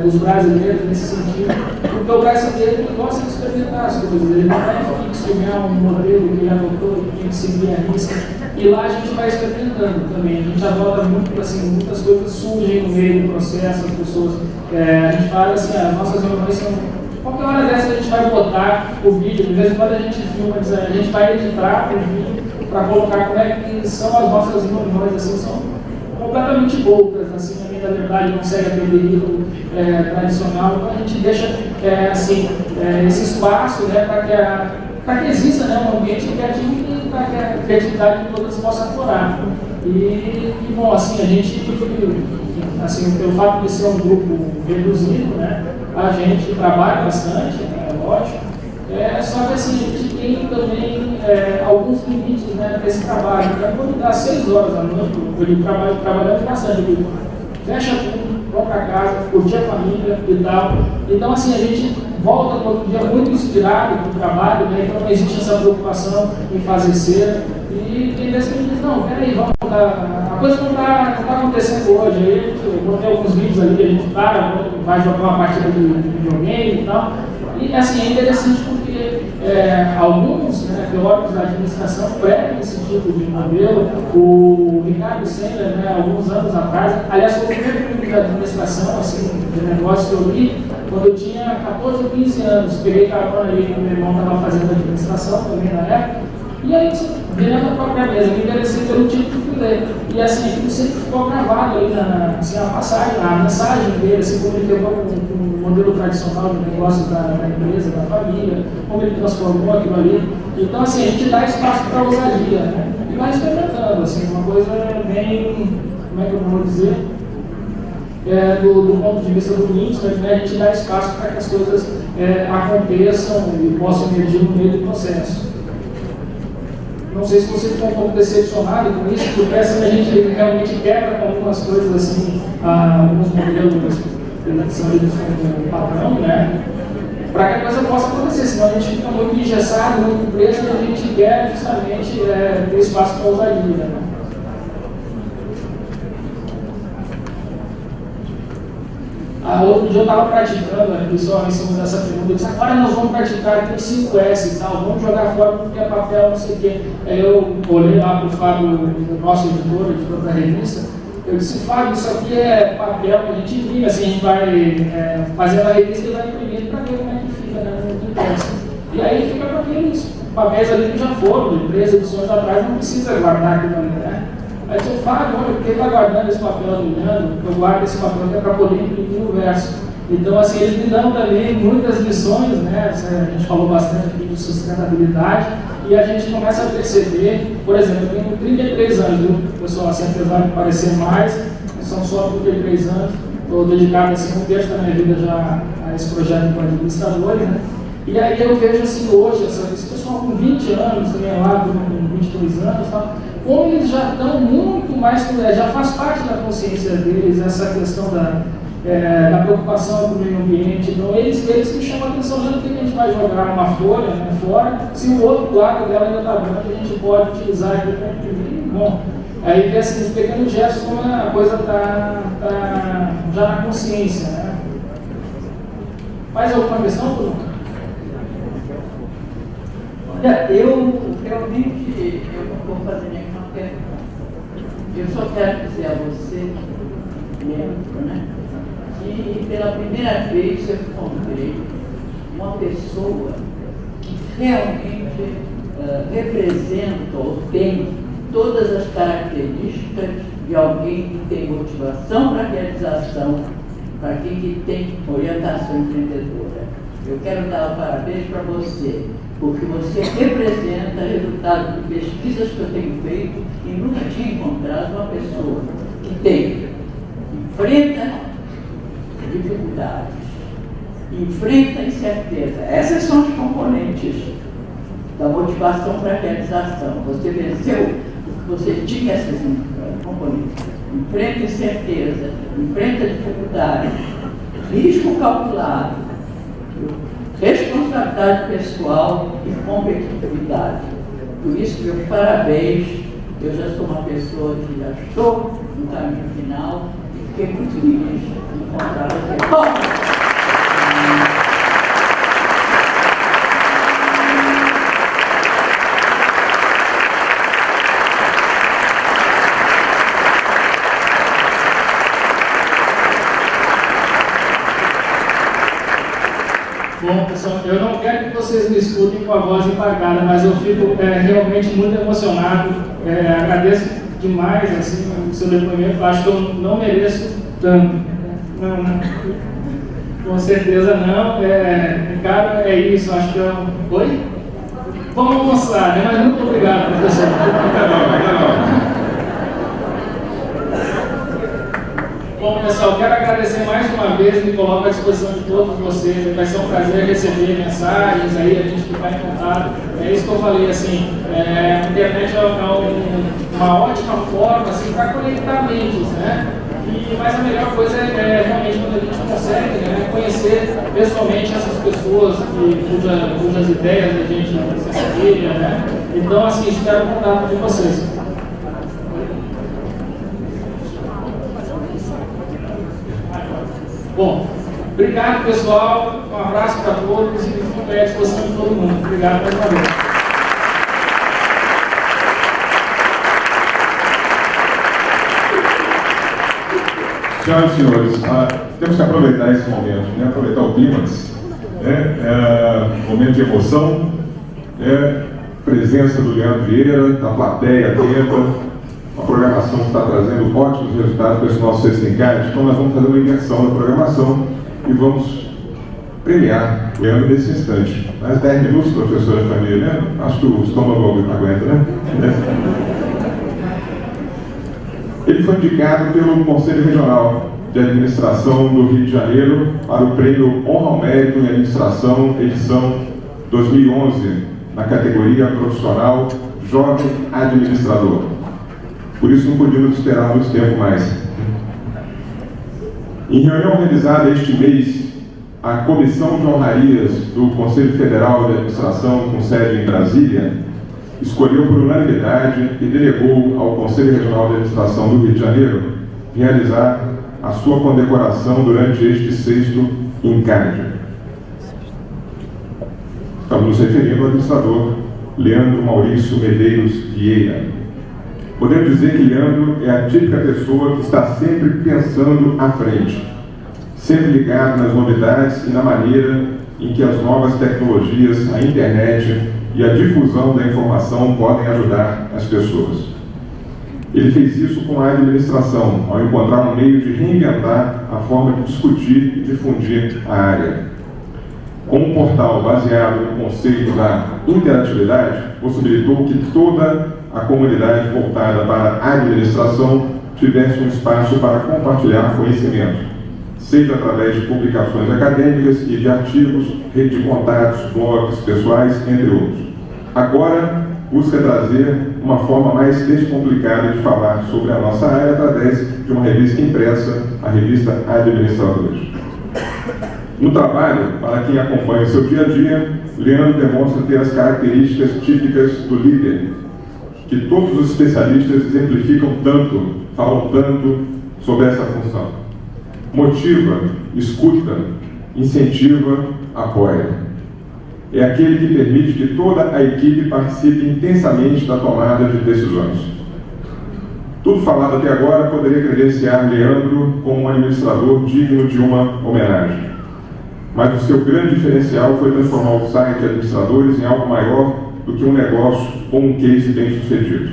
[SPEAKER 2] dos brasileiros nesse sentido, porque o brasileiro ele gosta de experimentar as coisas, ele não é fixo ganhar um modelo que ele adotou, que tem que seguir a risca, e lá a gente vai experimentando também, a gente adota muito, assim, muitas coisas surgem no meio do processo, as pessoas, a gente fala assim, as nossas reuniões são, qualquer hora dessa a gente vai botar o vídeo, de vez em quando a gente filma, a gente vai editar o vídeo para colocar como é que são as nossas reuniões, assim, são completamente outras, assim, a verdade não segue aquele ritmo tradicional, então a gente deixa esse espaço, né, para que exista, né, um ambiente criativo e para que a criatividade de todas possa aflorar. E bom, assim, a gente, assim, pelo fato de ser um grupo reduzido, né, a gente trabalha bastante, lógico, só que assim, a gente tem também alguns limites, né, nesse trabalho. Quando dá 6 horas da noite, eu trabalhamos bastante, fecha tudo, vão para casa, curtir a família e tal. Então, assim, a gente volta no outro dia muito inspirado com o trabalho, né? Então não existe essa preocupação em fazer cera. E tem vezes que a gente diz, não, peraí, vamos mudar. A coisa não está acontecendo hoje. Aí eu botei alguns vídeos ali que a gente vai jogar uma partida de videogame e tal. E assim, é interessante porque alguns teóricos da administração pregam esse tipo de modelo. O Ricardo Sandler, alguns anos atrás, aliás, foi o primeiro livro de administração, assim, de negócio que eu li, quando eu tinha 14 ou 15 anos. Peguei carona ali que meu irmão estava fazendo administração também na época. E aí, virando a própria mesa, me interessei pelo tipo de filé. E assim, aquilo sempre ficou gravado ali na passagem, na mensagem dele, assim, como ele quebrou com o modelo tradicional de negócio da empresa, da família, como ele transformou aquilo ali. Então, assim, a gente dá espaço para a ousadia, né? E vai experimentando, assim, uma coisa bem, como é que eu vou dizer? Do ponto de vista do Lean, né, a gente dá espaço para que as coisas aconteçam e possam emergir no meio do processo. Não sei se você ficou um pouco decepcionado com isso, porque assim, a gente realmente quebra com algumas coisas assim, alguns modelos que são lidos como padrão, né? Para que a coisa possa acontecer, senão a gente fica muito engessado, muito preso, e a gente quer justamente ter espaço para ousadia, né? Outro dia eu estava praticando, pessoal, em cima dessa pergunta, eu disse, agora nós vamos praticar aqui 5S e tal, vamos jogar fora porque é papel, não sei o quê. Aí eu olhei lá para o Fábio, nosso editor da revista, eu disse, Fábio, isso aqui é papel que a gente imprime, assim, a gente vai fazendo a revista e vai imprimir para ver como é que fica, né, no impresso. E aí fica com aqueles papéis ali que já foram, de 3 edições atrás, não precisa guardar aquilo ali, né? Aí eu falo, olha, porque está guardando esse papel olhando, eu guardo esse papel que é para poder imprimir no verso. Então, assim, eles me dão também muitas lições, né? A gente falou bastante aqui de sustentabilidade, e a gente começa a perceber, por exemplo, eu tenho 33 anos, viu? Pessoal, assim, apesar de parecer mais, são só 33 anos, estou dedicado assim, um terço da minha vida já a esse projeto com administradores, né? E aí eu vejo assim hoje, esse pessoal com 20 anos, também lá com 22 anos, tal, como eles já estão muito mais, já faz parte da consciência deles essa questão da preocupação com o meio ambiente. Então eles que chamam a atenção, já que a gente vai jogar uma folha, né, fora, se o outro lado dela ainda está branco, a gente pode utilizar aqui para imprimir. Bom, aí vê assim, os pequenos gestos, como a coisa está já na consciência, né? Mais alguma questão, Bruno?
[SPEAKER 9] Olha, eu realmente não vou fazer nenhuma pergunta. Eu só quero dizer a você, Leandro, né, que pela primeira vez eu encontrei uma pessoa que realmente representa ou tem todas as características de alguém que tem motivação para a realização, para quem que tem orientação empreendedora. Eu quero dar os parabéns para você, porque você representa resultado de pesquisas que eu tenho feito e nunca tinha encontrado uma pessoa que enfrenta dificuldades, enfrenta incerteza. Essas são os componentes da motivação para a realização. Você venceu porque você tinha essas componentes. Enfrenta incerteza, enfrenta dificuldade, risco calculado, responsabilidade pessoal e competitividade. Por isso, meus parabéns. Eu já sou uma pessoa que já estou no caminho final e fiquei muito feliz de encontrar você.
[SPEAKER 2] Bom, pessoal, eu não quero que vocês me escutem com a voz empacada, mas eu fico realmente muito emocionado. Agradeço demais assim, o seu depoimento. Acho que eu não mereço tanto. Não. Com certeza não. Ricardo, é isso. Acho que eu... Oi? Vamos almoçar, né? Mas muito obrigado, professor. Bom, pessoal, quero agradecer mais uma vez, me coloco à disposição de todos vocês. Vai ser um prazer receber mensagens aí, a gente ficar em contato. É isso que eu falei, assim, a internet é uma ótima forma assim, para conectar mentes, né? Mas a melhor coisa é realmente quando a gente consegue conhecer pessoalmente essas pessoas cujas ideias a gente se assemelha, né? Então, assim, espero o contato de vocês. Bom, obrigado, pessoal. Um abraço para todos e fico à disposição de todo mundo. Obrigado mais uma vez.
[SPEAKER 1] Senhoras e senhores, temos que aproveitar esse momento, né? Aproveitar o clímax, né? Momento de emoção, presença do Leandro Vieira, da plateia atenta, uma programação que está trazendo ótimos resultados para esse nosso Sexta Encarte. Então nós vamos fazer uma inversão da programação e vamos premiar o Leandro nesse instante. Mais 10 minutos, professora Família, né? Acho que o estômago aguenta, né? Ele foi indicado pelo Conselho Regional de Administração do Rio de Janeiro para o Prêmio Honra ao Mérito em Administração, edição 2011, na categoria Profissional Jovem Administrador. Por isso não podíamos esperar muito tempo mais. Em reunião realizada este mês, a Comissão de Honrarias do Conselho Federal de Administração, com sede em Brasília, escolheu por unanimidade e delegou ao Conselho Regional de Administração do Rio de Janeiro realizar a sua condecoração durante este 6º Encarte. Estamos nos referindo ao administrador Leandro Maurício Medeiros Vieira. Podemos dizer que Leandro é a típica pessoa que está sempre pensando à frente, sempre ligado nas novidades e na maneira em que as novas tecnologias, a internet e a difusão da informação podem ajudar as pessoas. Ele fez isso com a administração, ao encontrar um meio de reinventar a forma de discutir e difundir a área. Com um portal baseado no conceito da interatividade, possibilitou que toda a comunidade voltada para a administração tivesse um espaço para compartilhar conhecimento, seja através de publicações acadêmicas e de artigos, rede de contatos, blogs pessoais, entre outros. Agora, busca trazer uma forma mais descomplicada de falar sobre a nossa área através de uma revista impressa, a revista Administradores. No trabalho, para quem acompanha o seu dia a dia, Leandro demonstra ter as características típicas do líder, que todos os especialistas exemplificam tanto, falam tanto sobre essa função. Motiva, escuta, incentiva, apoia. É aquele que permite que toda a equipe participe intensamente da tomada de decisões. Tudo falado até agora poderia credenciar Leandro como um administrador digno de uma homenagem. Mas o seu grande diferencial foi transformar o site de administradores em algo maior do que um negócio ou um case bem sucedido.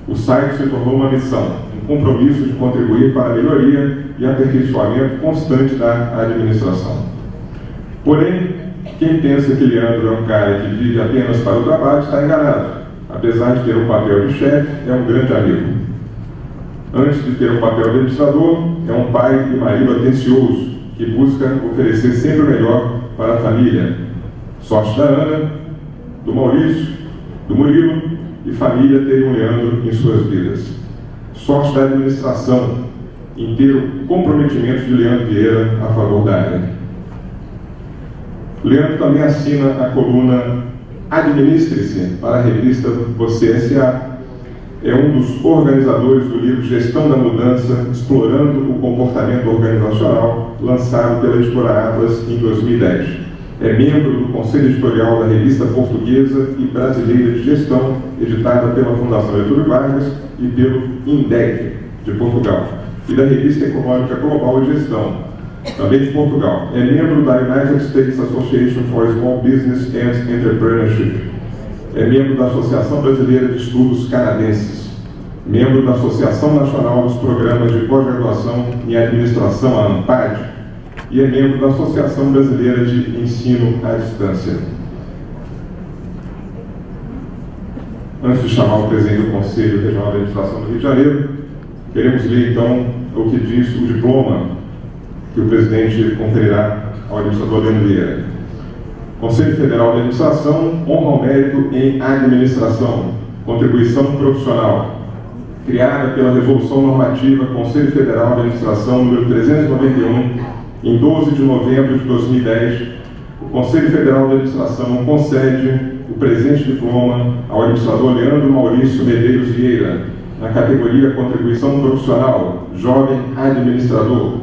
[SPEAKER 1] O site se tornou uma missão, um compromisso de contribuir para a melhoria e aperfeiçoamento constante da administração. Porém, quem pensa que Leandro é um cara que vive apenas para o trabalho está enganado. Apesar de ter um papel de chefe, é um grande amigo. Antes de ter um papel de administrador, é um pai e marido atencioso, que busca oferecer sempre o melhor para a família. Sorte da Ana, do Maurício, do Murilo e família terem um Leandro em suas vidas. Sorte da administração em ter o comprometimento de Leandro Vieira a favor da área. Leandro também assina a coluna Administre-se para a revista Você S.A. É um dos organizadores do livro Gestão da Mudança, Explorando o Comportamento Organizacional, lançado pela editora Atlas em 2010. É membro do Conselho Editorial da Revista Portuguesa e Brasileira de Gestão, editada pela Fundação Getúlio Vargas e pelo INDEC, de Portugal, e da Revista Econômica Global de Gestão, também de Portugal. É membro da United States Association for Small Business and Entrepreneurship. É membro da Associação Brasileira de Estudos Canadenses. Membro da Associação Nacional dos Programas de Pós-Graduação em Administração, a ANPAD. E é membro da Associação Brasileira de Ensino à Distância. Antes de chamar o presidente do Conselho Regional de Administração do Rio de Janeiro, queremos ler então o que diz o diploma que o presidente conferirá ao administrador Leandro Vieira. Conselho Federal de Administração, honra ao mérito em administração, contribuição profissional, criada pela Resolução Normativa Conselho Federal de Administração número 391, em 12 de novembro de 2010, o Conselho Federal de Administração concede o presente diploma ao administrador Leandro Maurício Medeiros Vieira, na categoria Contribuição Profissional, Jovem Administrador,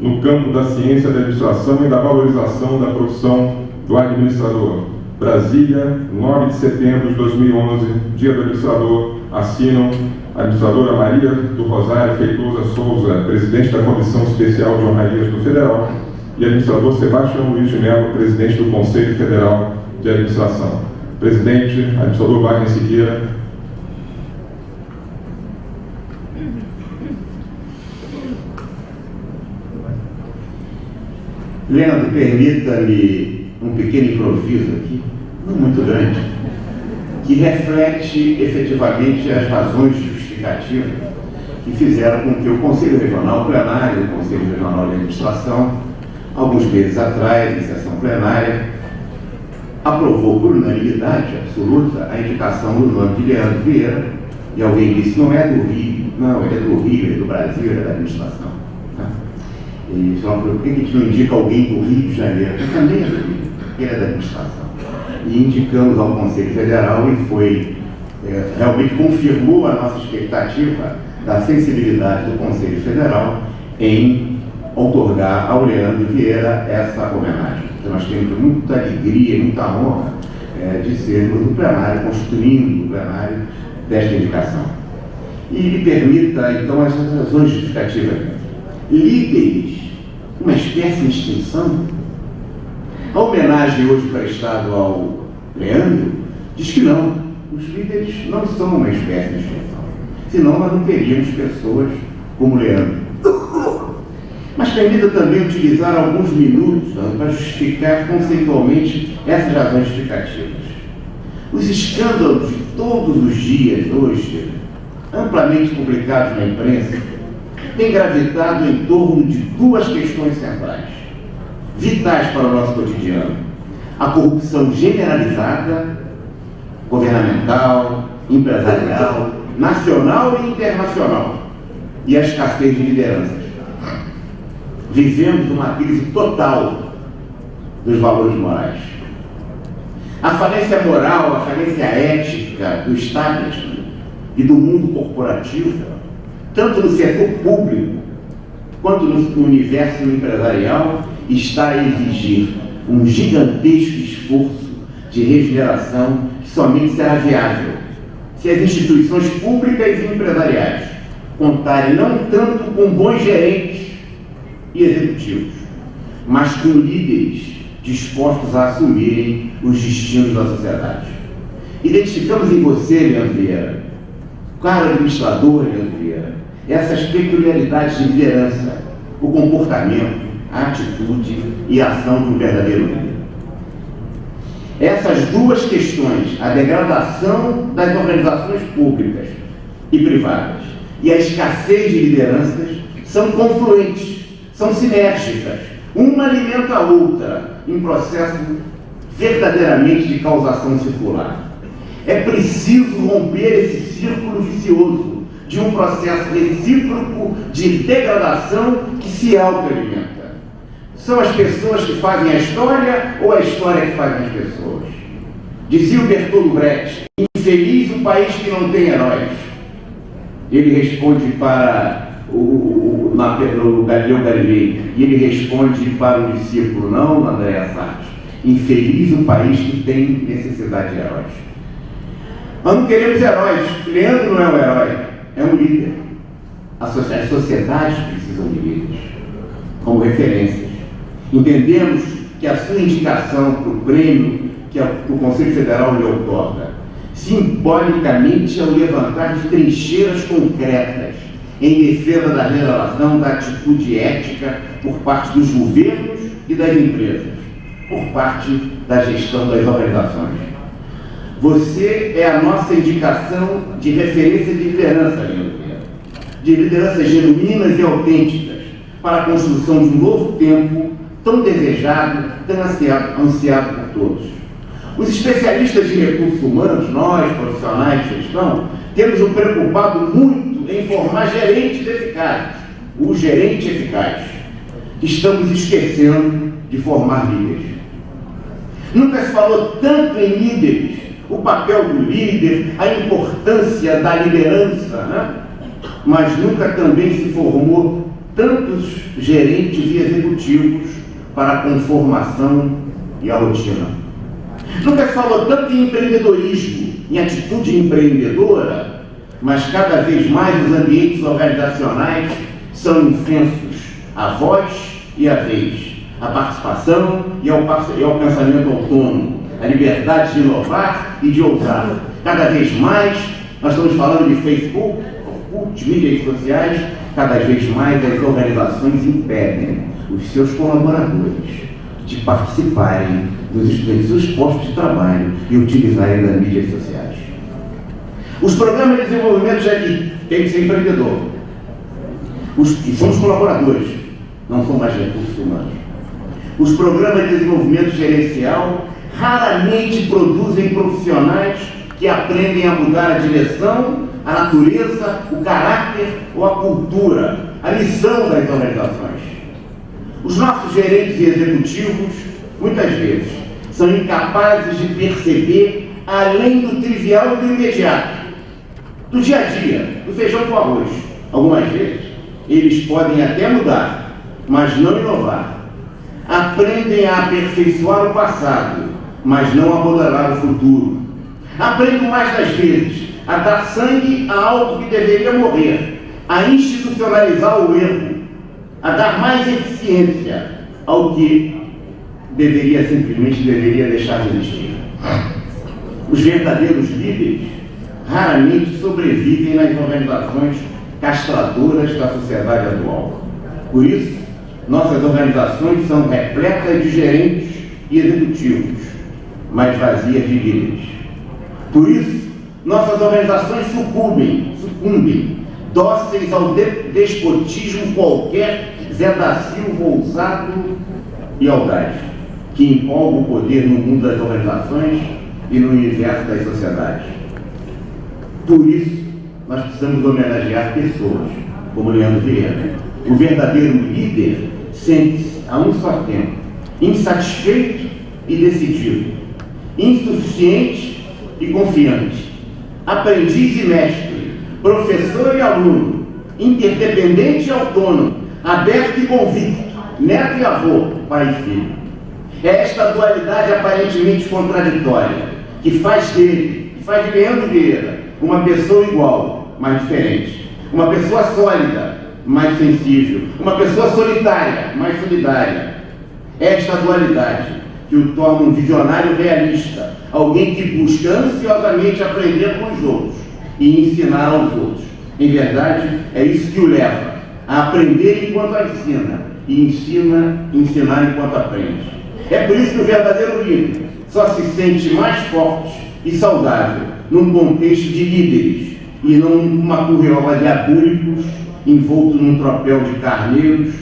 [SPEAKER 1] no campo da ciência da administração e da valorização da profissão do administrador. Brasília, 9 de setembro de 2011, Dia do Administrador. Assinam a administradora Maria do Rosário Feitosa Souza, presidente da Comissão Especial de Honrarias do Federal, e administrador Sebastião Luiz de Mello, presidente do Conselho Federal de Administração. Presidente, administrador Wagner Siqueira.
[SPEAKER 6] Leandro, permita-me um pequeno improviso aqui, não muito grande, que reflete efetivamente as razões justificativas que fizeram com que o Conselho Regional Plenário, o Conselho Regional de Administração, alguns meses atrás, em sessão plenária, aprovou por unanimidade absoluta a indicação do nome de Leandro Vieira, e alguém disse, não é do Rio, não, ele é do Rio, é do Brasil, ele é da administração. Tá? E só por que a gente não indica alguém do Rio de Janeiro? Porque também é do Rio, ele é da administração. E indicamos ao Conselho Federal e foi, realmente confirmou a nossa expectativa da sensibilidade do Conselho Federal em outorgar ao Leandro Vieira essa homenagem. Então nós temos muita alegria e muita honra de sermos o plenário, construindo o plenário desta indicação. E me permita, então, essas razões justificativas. Líderes, uma espécie de extinção. A homenagem hoje prestada ao Leandro diz que não, os líderes não são uma espécie de extinção, senão nós não teríamos pessoas como Leandro. Mas permita também utilizar alguns minutos para justificar conceitualmente essas razões justificativas. Os escândalos de todos os dias hoje, amplamente publicados na imprensa, têm gravitado em torno de duas questões centrais, vitais para o nosso cotidiano: a corrupção generalizada, governamental, empresarial, nacional e internacional, e a escassez de lideranças. Vivemos uma crise total dos valores morais. A falência moral, a falência ética do establishment e do mundo corporativo, tanto no setor público quanto no universo empresarial, está a exigir um gigantesco esforço de regeneração que somente será viável se as instituições públicas e empresariais contarem não tanto com bons gerentes e executivos, mas com líderes dispostos a assumirem os destinos da sociedade. Identificamos em você, Leandro Vieira, caro administrador Leandro Vieira, essas peculiaridades de liderança, o comportamento, a atitude e a ação de um verdadeiro líder. Essas duas questões, a degradação das organizações públicas e privadas e a escassez de lideranças, são confluentes, são sinérgicas. Uma alimenta a outra em processo verdadeiramente de causação circular. É preciso romper esse círculo vicioso de um processo recíproco de degradação que se autoalimenta. São as pessoas que fazem a história ou a história que faz as pessoas? Dizia o Bertolt Brecht, infeliz o país que não tem heróis. Ele responde para o Galileu Galilei, e ele responde para um discípulo, não, Andréa Sartre, infeliz o país que tem necessidade de heróis. Nós não queremos heróis. Leandro não é um herói, é um líder. As sociedades precisam de líderes como referências. Entendemos que a sua indicação para o prêmio que o Conselho Federal lhe outorga, simbolicamente é o levantar de trincheiras concretas em defesa da renovação da atitude ética por parte dos governos e das empresas, por parte da gestão das organizações. Você é a nossa indicação de referência de liderança, Leandro Vieira, de lideranças genuínas e autênticas para a construção de um novo tempo tão desejado, tão ansiado por todos. Os especialistas de recursos humanos, nós, profissionais de gestão, temos nos preocupado muito em formar gerentes eficazes, o gerente eficaz. Estamos esquecendo de formar líderes. Nunca se falou tanto em líderes o papel do líder, a importância da liderança, né? Mas nunca também se formou tantos gerentes e executivos para a conformação e a rotina. Nunca se falou tanto em empreendedorismo, em atitude empreendedora, mas cada vez mais os ambientes organizacionais são infensos à voz e à vez, à participação e ao pensamento autônomo, à liberdade de inovar e de ousar. Cada vez mais, nós estamos falando de Facebook, de mídias sociais, cada vez mais as organizações impedem os seus colaboradores de participarem dos seus postos de trabalho e utilizarem das mídias sociais. Os programas de desenvolvimento já têm que ser empreendedor. E são os colaboradores, não são mais recursos humanos. Os programas de desenvolvimento gerencial raramente produzem profissionais que aprendem a mudar a direção, a natureza, o caráter ou a cultura, a missão das organizações. Os nossos gerentes e executivos, muitas vezes, são incapazes de perceber além do trivial e do imediato, do dia a dia, do feijão com arroz. Algumas vezes, eles podem até mudar, mas não inovar. Aprendem a aperfeiçoar o passado, mas não a modelar o futuro. Aprendem mais das vezes a dar sangue a algo que deveria morrer, a institucionalizar o erro, a dar mais eficiência ao que simplesmente deveria deixar de existir. Os verdadeiros líderes raramente sobrevivem nas organizações castradoras da sociedade atual. Por isso, nossas organizações são repletas de gerentes e executivos, mas vazias de líderes. Por isso, nossas organizações sucumbem, dóceis ao despotismo qualquer, Zé da Silva ousado e audaz, que empolga o poder no mundo das organizações e no universo das sociedades. Por isso, nós precisamos homenagear pessoas, como Leandro Vieira. O verdadeiro líder sente-se a um só tempo insatisfeito e decidido, insuficiente e confiante, aprendiz e mestre, professor e aluno, interdependente e autônomo, aberto e convicto, neto e avô, pai e filho. É esta dualidade aparentemente contraditória que faz de Leandro Vieira uma pessoa igual, mas diferente, uma pessoa sólida, mais sensível, uma pessoa solitária, mais solidária. É esta dualidade que o torna um visionário realista, alguém que busca ansiosamente aprender com os outros e ensinar aos outros. Em verdade, é isso que o leva a aprender enquanto ensina e ensinar enquanto aprende. É por isso que o verdadeiro líder só se sente mais forte e saudável num contexto de líderes e não uma curriola de adúlicos envolto num tropel de carneiros,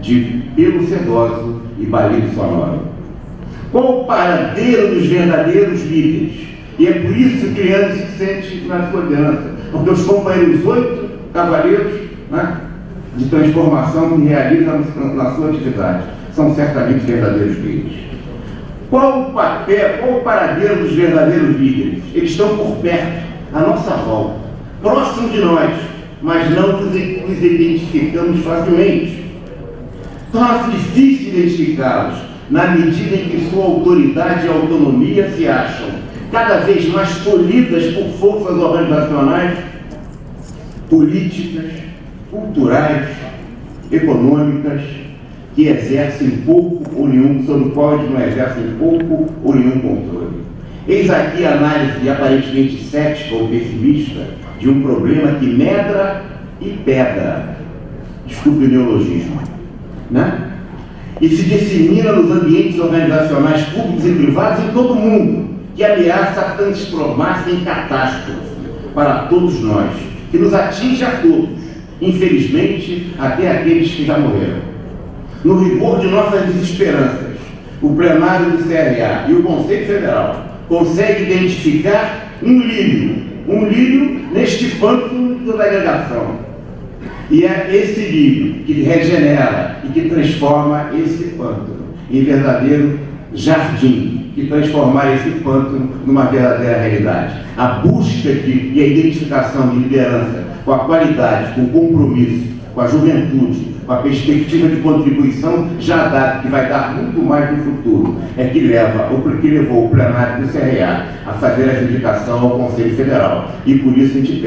[SPEAKER 6] de pelo sedoso e balido sonoro. Qual o paradeiro dos verdadeiros líderes? E é por isso que Leandro se sente na sua liderança, porque os companheiros 8 cavaleiros, né, de transformação que realiza na sua atividade são certamente verdadeiros líderes. Qual o papel, qual o paradeiro dos verdadeiros líderes? Eles estão por perto, à nossa volta, próximo de nós, mas não nos identificamos facilmente. Torna-se difícil identificá-los, na medida em que sua autoridade e autonomia se acham cada vez mais tolhidas por forças organizacionais, políticas, culturais, econômicas, que exercem pouco ou nenhum, sobre o qual eles não exercem pouco ou nenhum controle. Eis aqui a análise aparentemente cética ou pessimista de um problema que medra e pedra, desculpe o neologismo, né? E se dissemina nos ambientes organizacionais públicos e privados em todo o mundo, que ameaça transformar-se em catástrofe para todos nós, que nos atinge a todos, infelizmente até aqueles que já morreram. No rigor de nossas desesperanças, o plenário do CRA e o Conselho Federal conseguem identificar um lírio neste pântano da agregação. E é esse lírio que regenera e que transforma esse pântano em verdadeiro jardim que transformar esse pântano numa verdadeira realidade. A busca e a identificação de liderança com a qualidade, com o compromisso, com a juventude, com a perspectiva de contribuição já dada, que vai dar muito mais no futuro, é que levou o plenário do CRA a fazer essa indicação ao Conselho Federal. E por isso a gente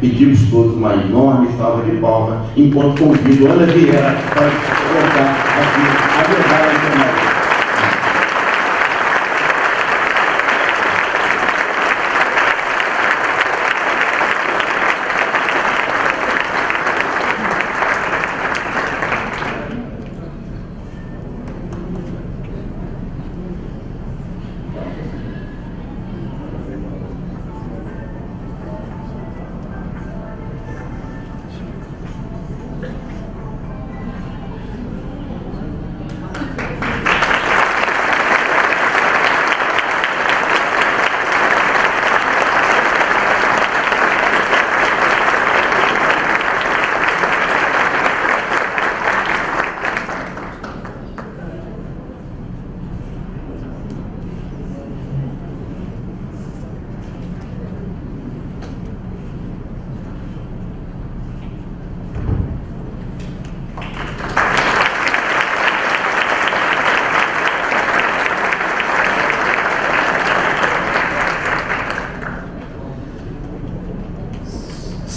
[SPEAKER 6] pedimos todos uma enorme salva de palmas, enquanto convido Ana Vieira para colocar aqui a verdade internacional.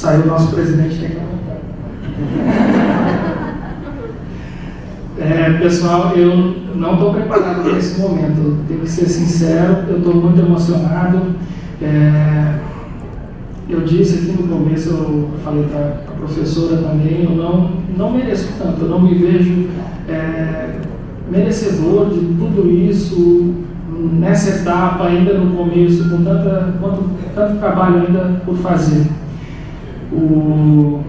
[SPEAKER 10] Saiu o nosso presidente tem que pessoal, eu não estou preparado para esse momento, tenho que ser sincero, eu estou muito emocionado. Eu disse aqui no começo, eu falei para a professora também, eu não mereço tanto, eu não me vejo merecedor de tudo isso nessa etapa, ainda no começo, com tanto trabalho ainda por fazer. O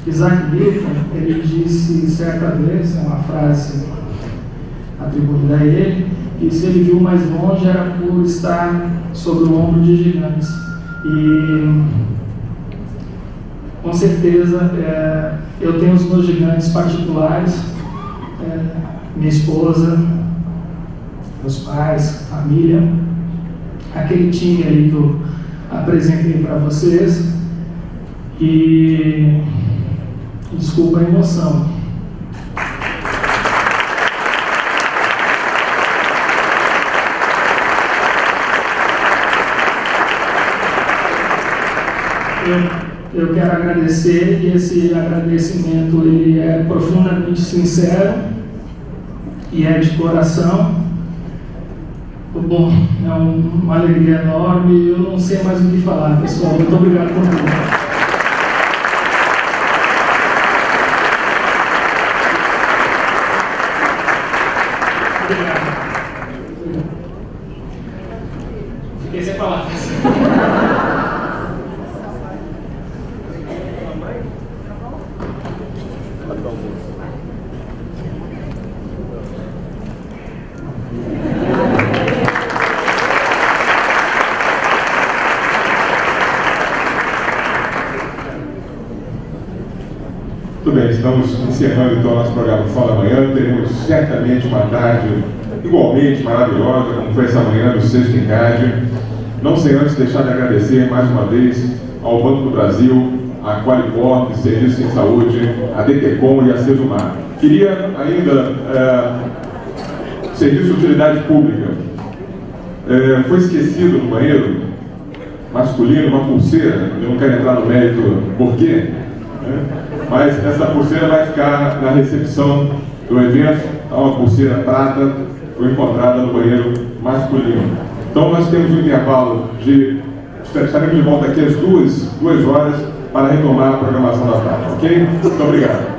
[SPEAKER 10] Isaac Newton, ele disse certa vez, uma frase atribuída a ele, que se ele viu mais longe era por estar sobre o ombro de gigantes. E com certeza eu tenho os meus gigantes particulares, minha esposa, meus pais, família, aquele time aí que eu apresentei para vocês. E desculpa a emoção. Eu quero agradecer, e esse agradecimento ele é profundamente sincero e é de coração. Bom, é uma alegria enorme, eu não sei mais o que falar, pessoal. Muito obrigado por tudo. Fiquei sem palavras.
[SPEAKER 1] Muito bem, estamos encerrando então nosso programa Fala Amanhã. Teremos certamente uma tarde igualmente maravilhosa, como foi essa manhã do Sexto Encade. Não sem antes deixar de agradecer mais uma vez ao Banco do Brasil, a Qualicorp, Serviços em Saúde, a DTCom e a Sesumar. Queria ainda Serviço de Utilidade Pública. Foi esquecido no banheiro masculino uma pulseira, eu não quero entrar no mérito por quê, mas essa pulseira vai ficar na recepção do evento. Uma pulseira prata foi encontrada no banheiro masculino. Então nós temos um intervalo estaremos de volta aqui às 2 horas para retomar a programação da tarde, ok? Muito obrigado.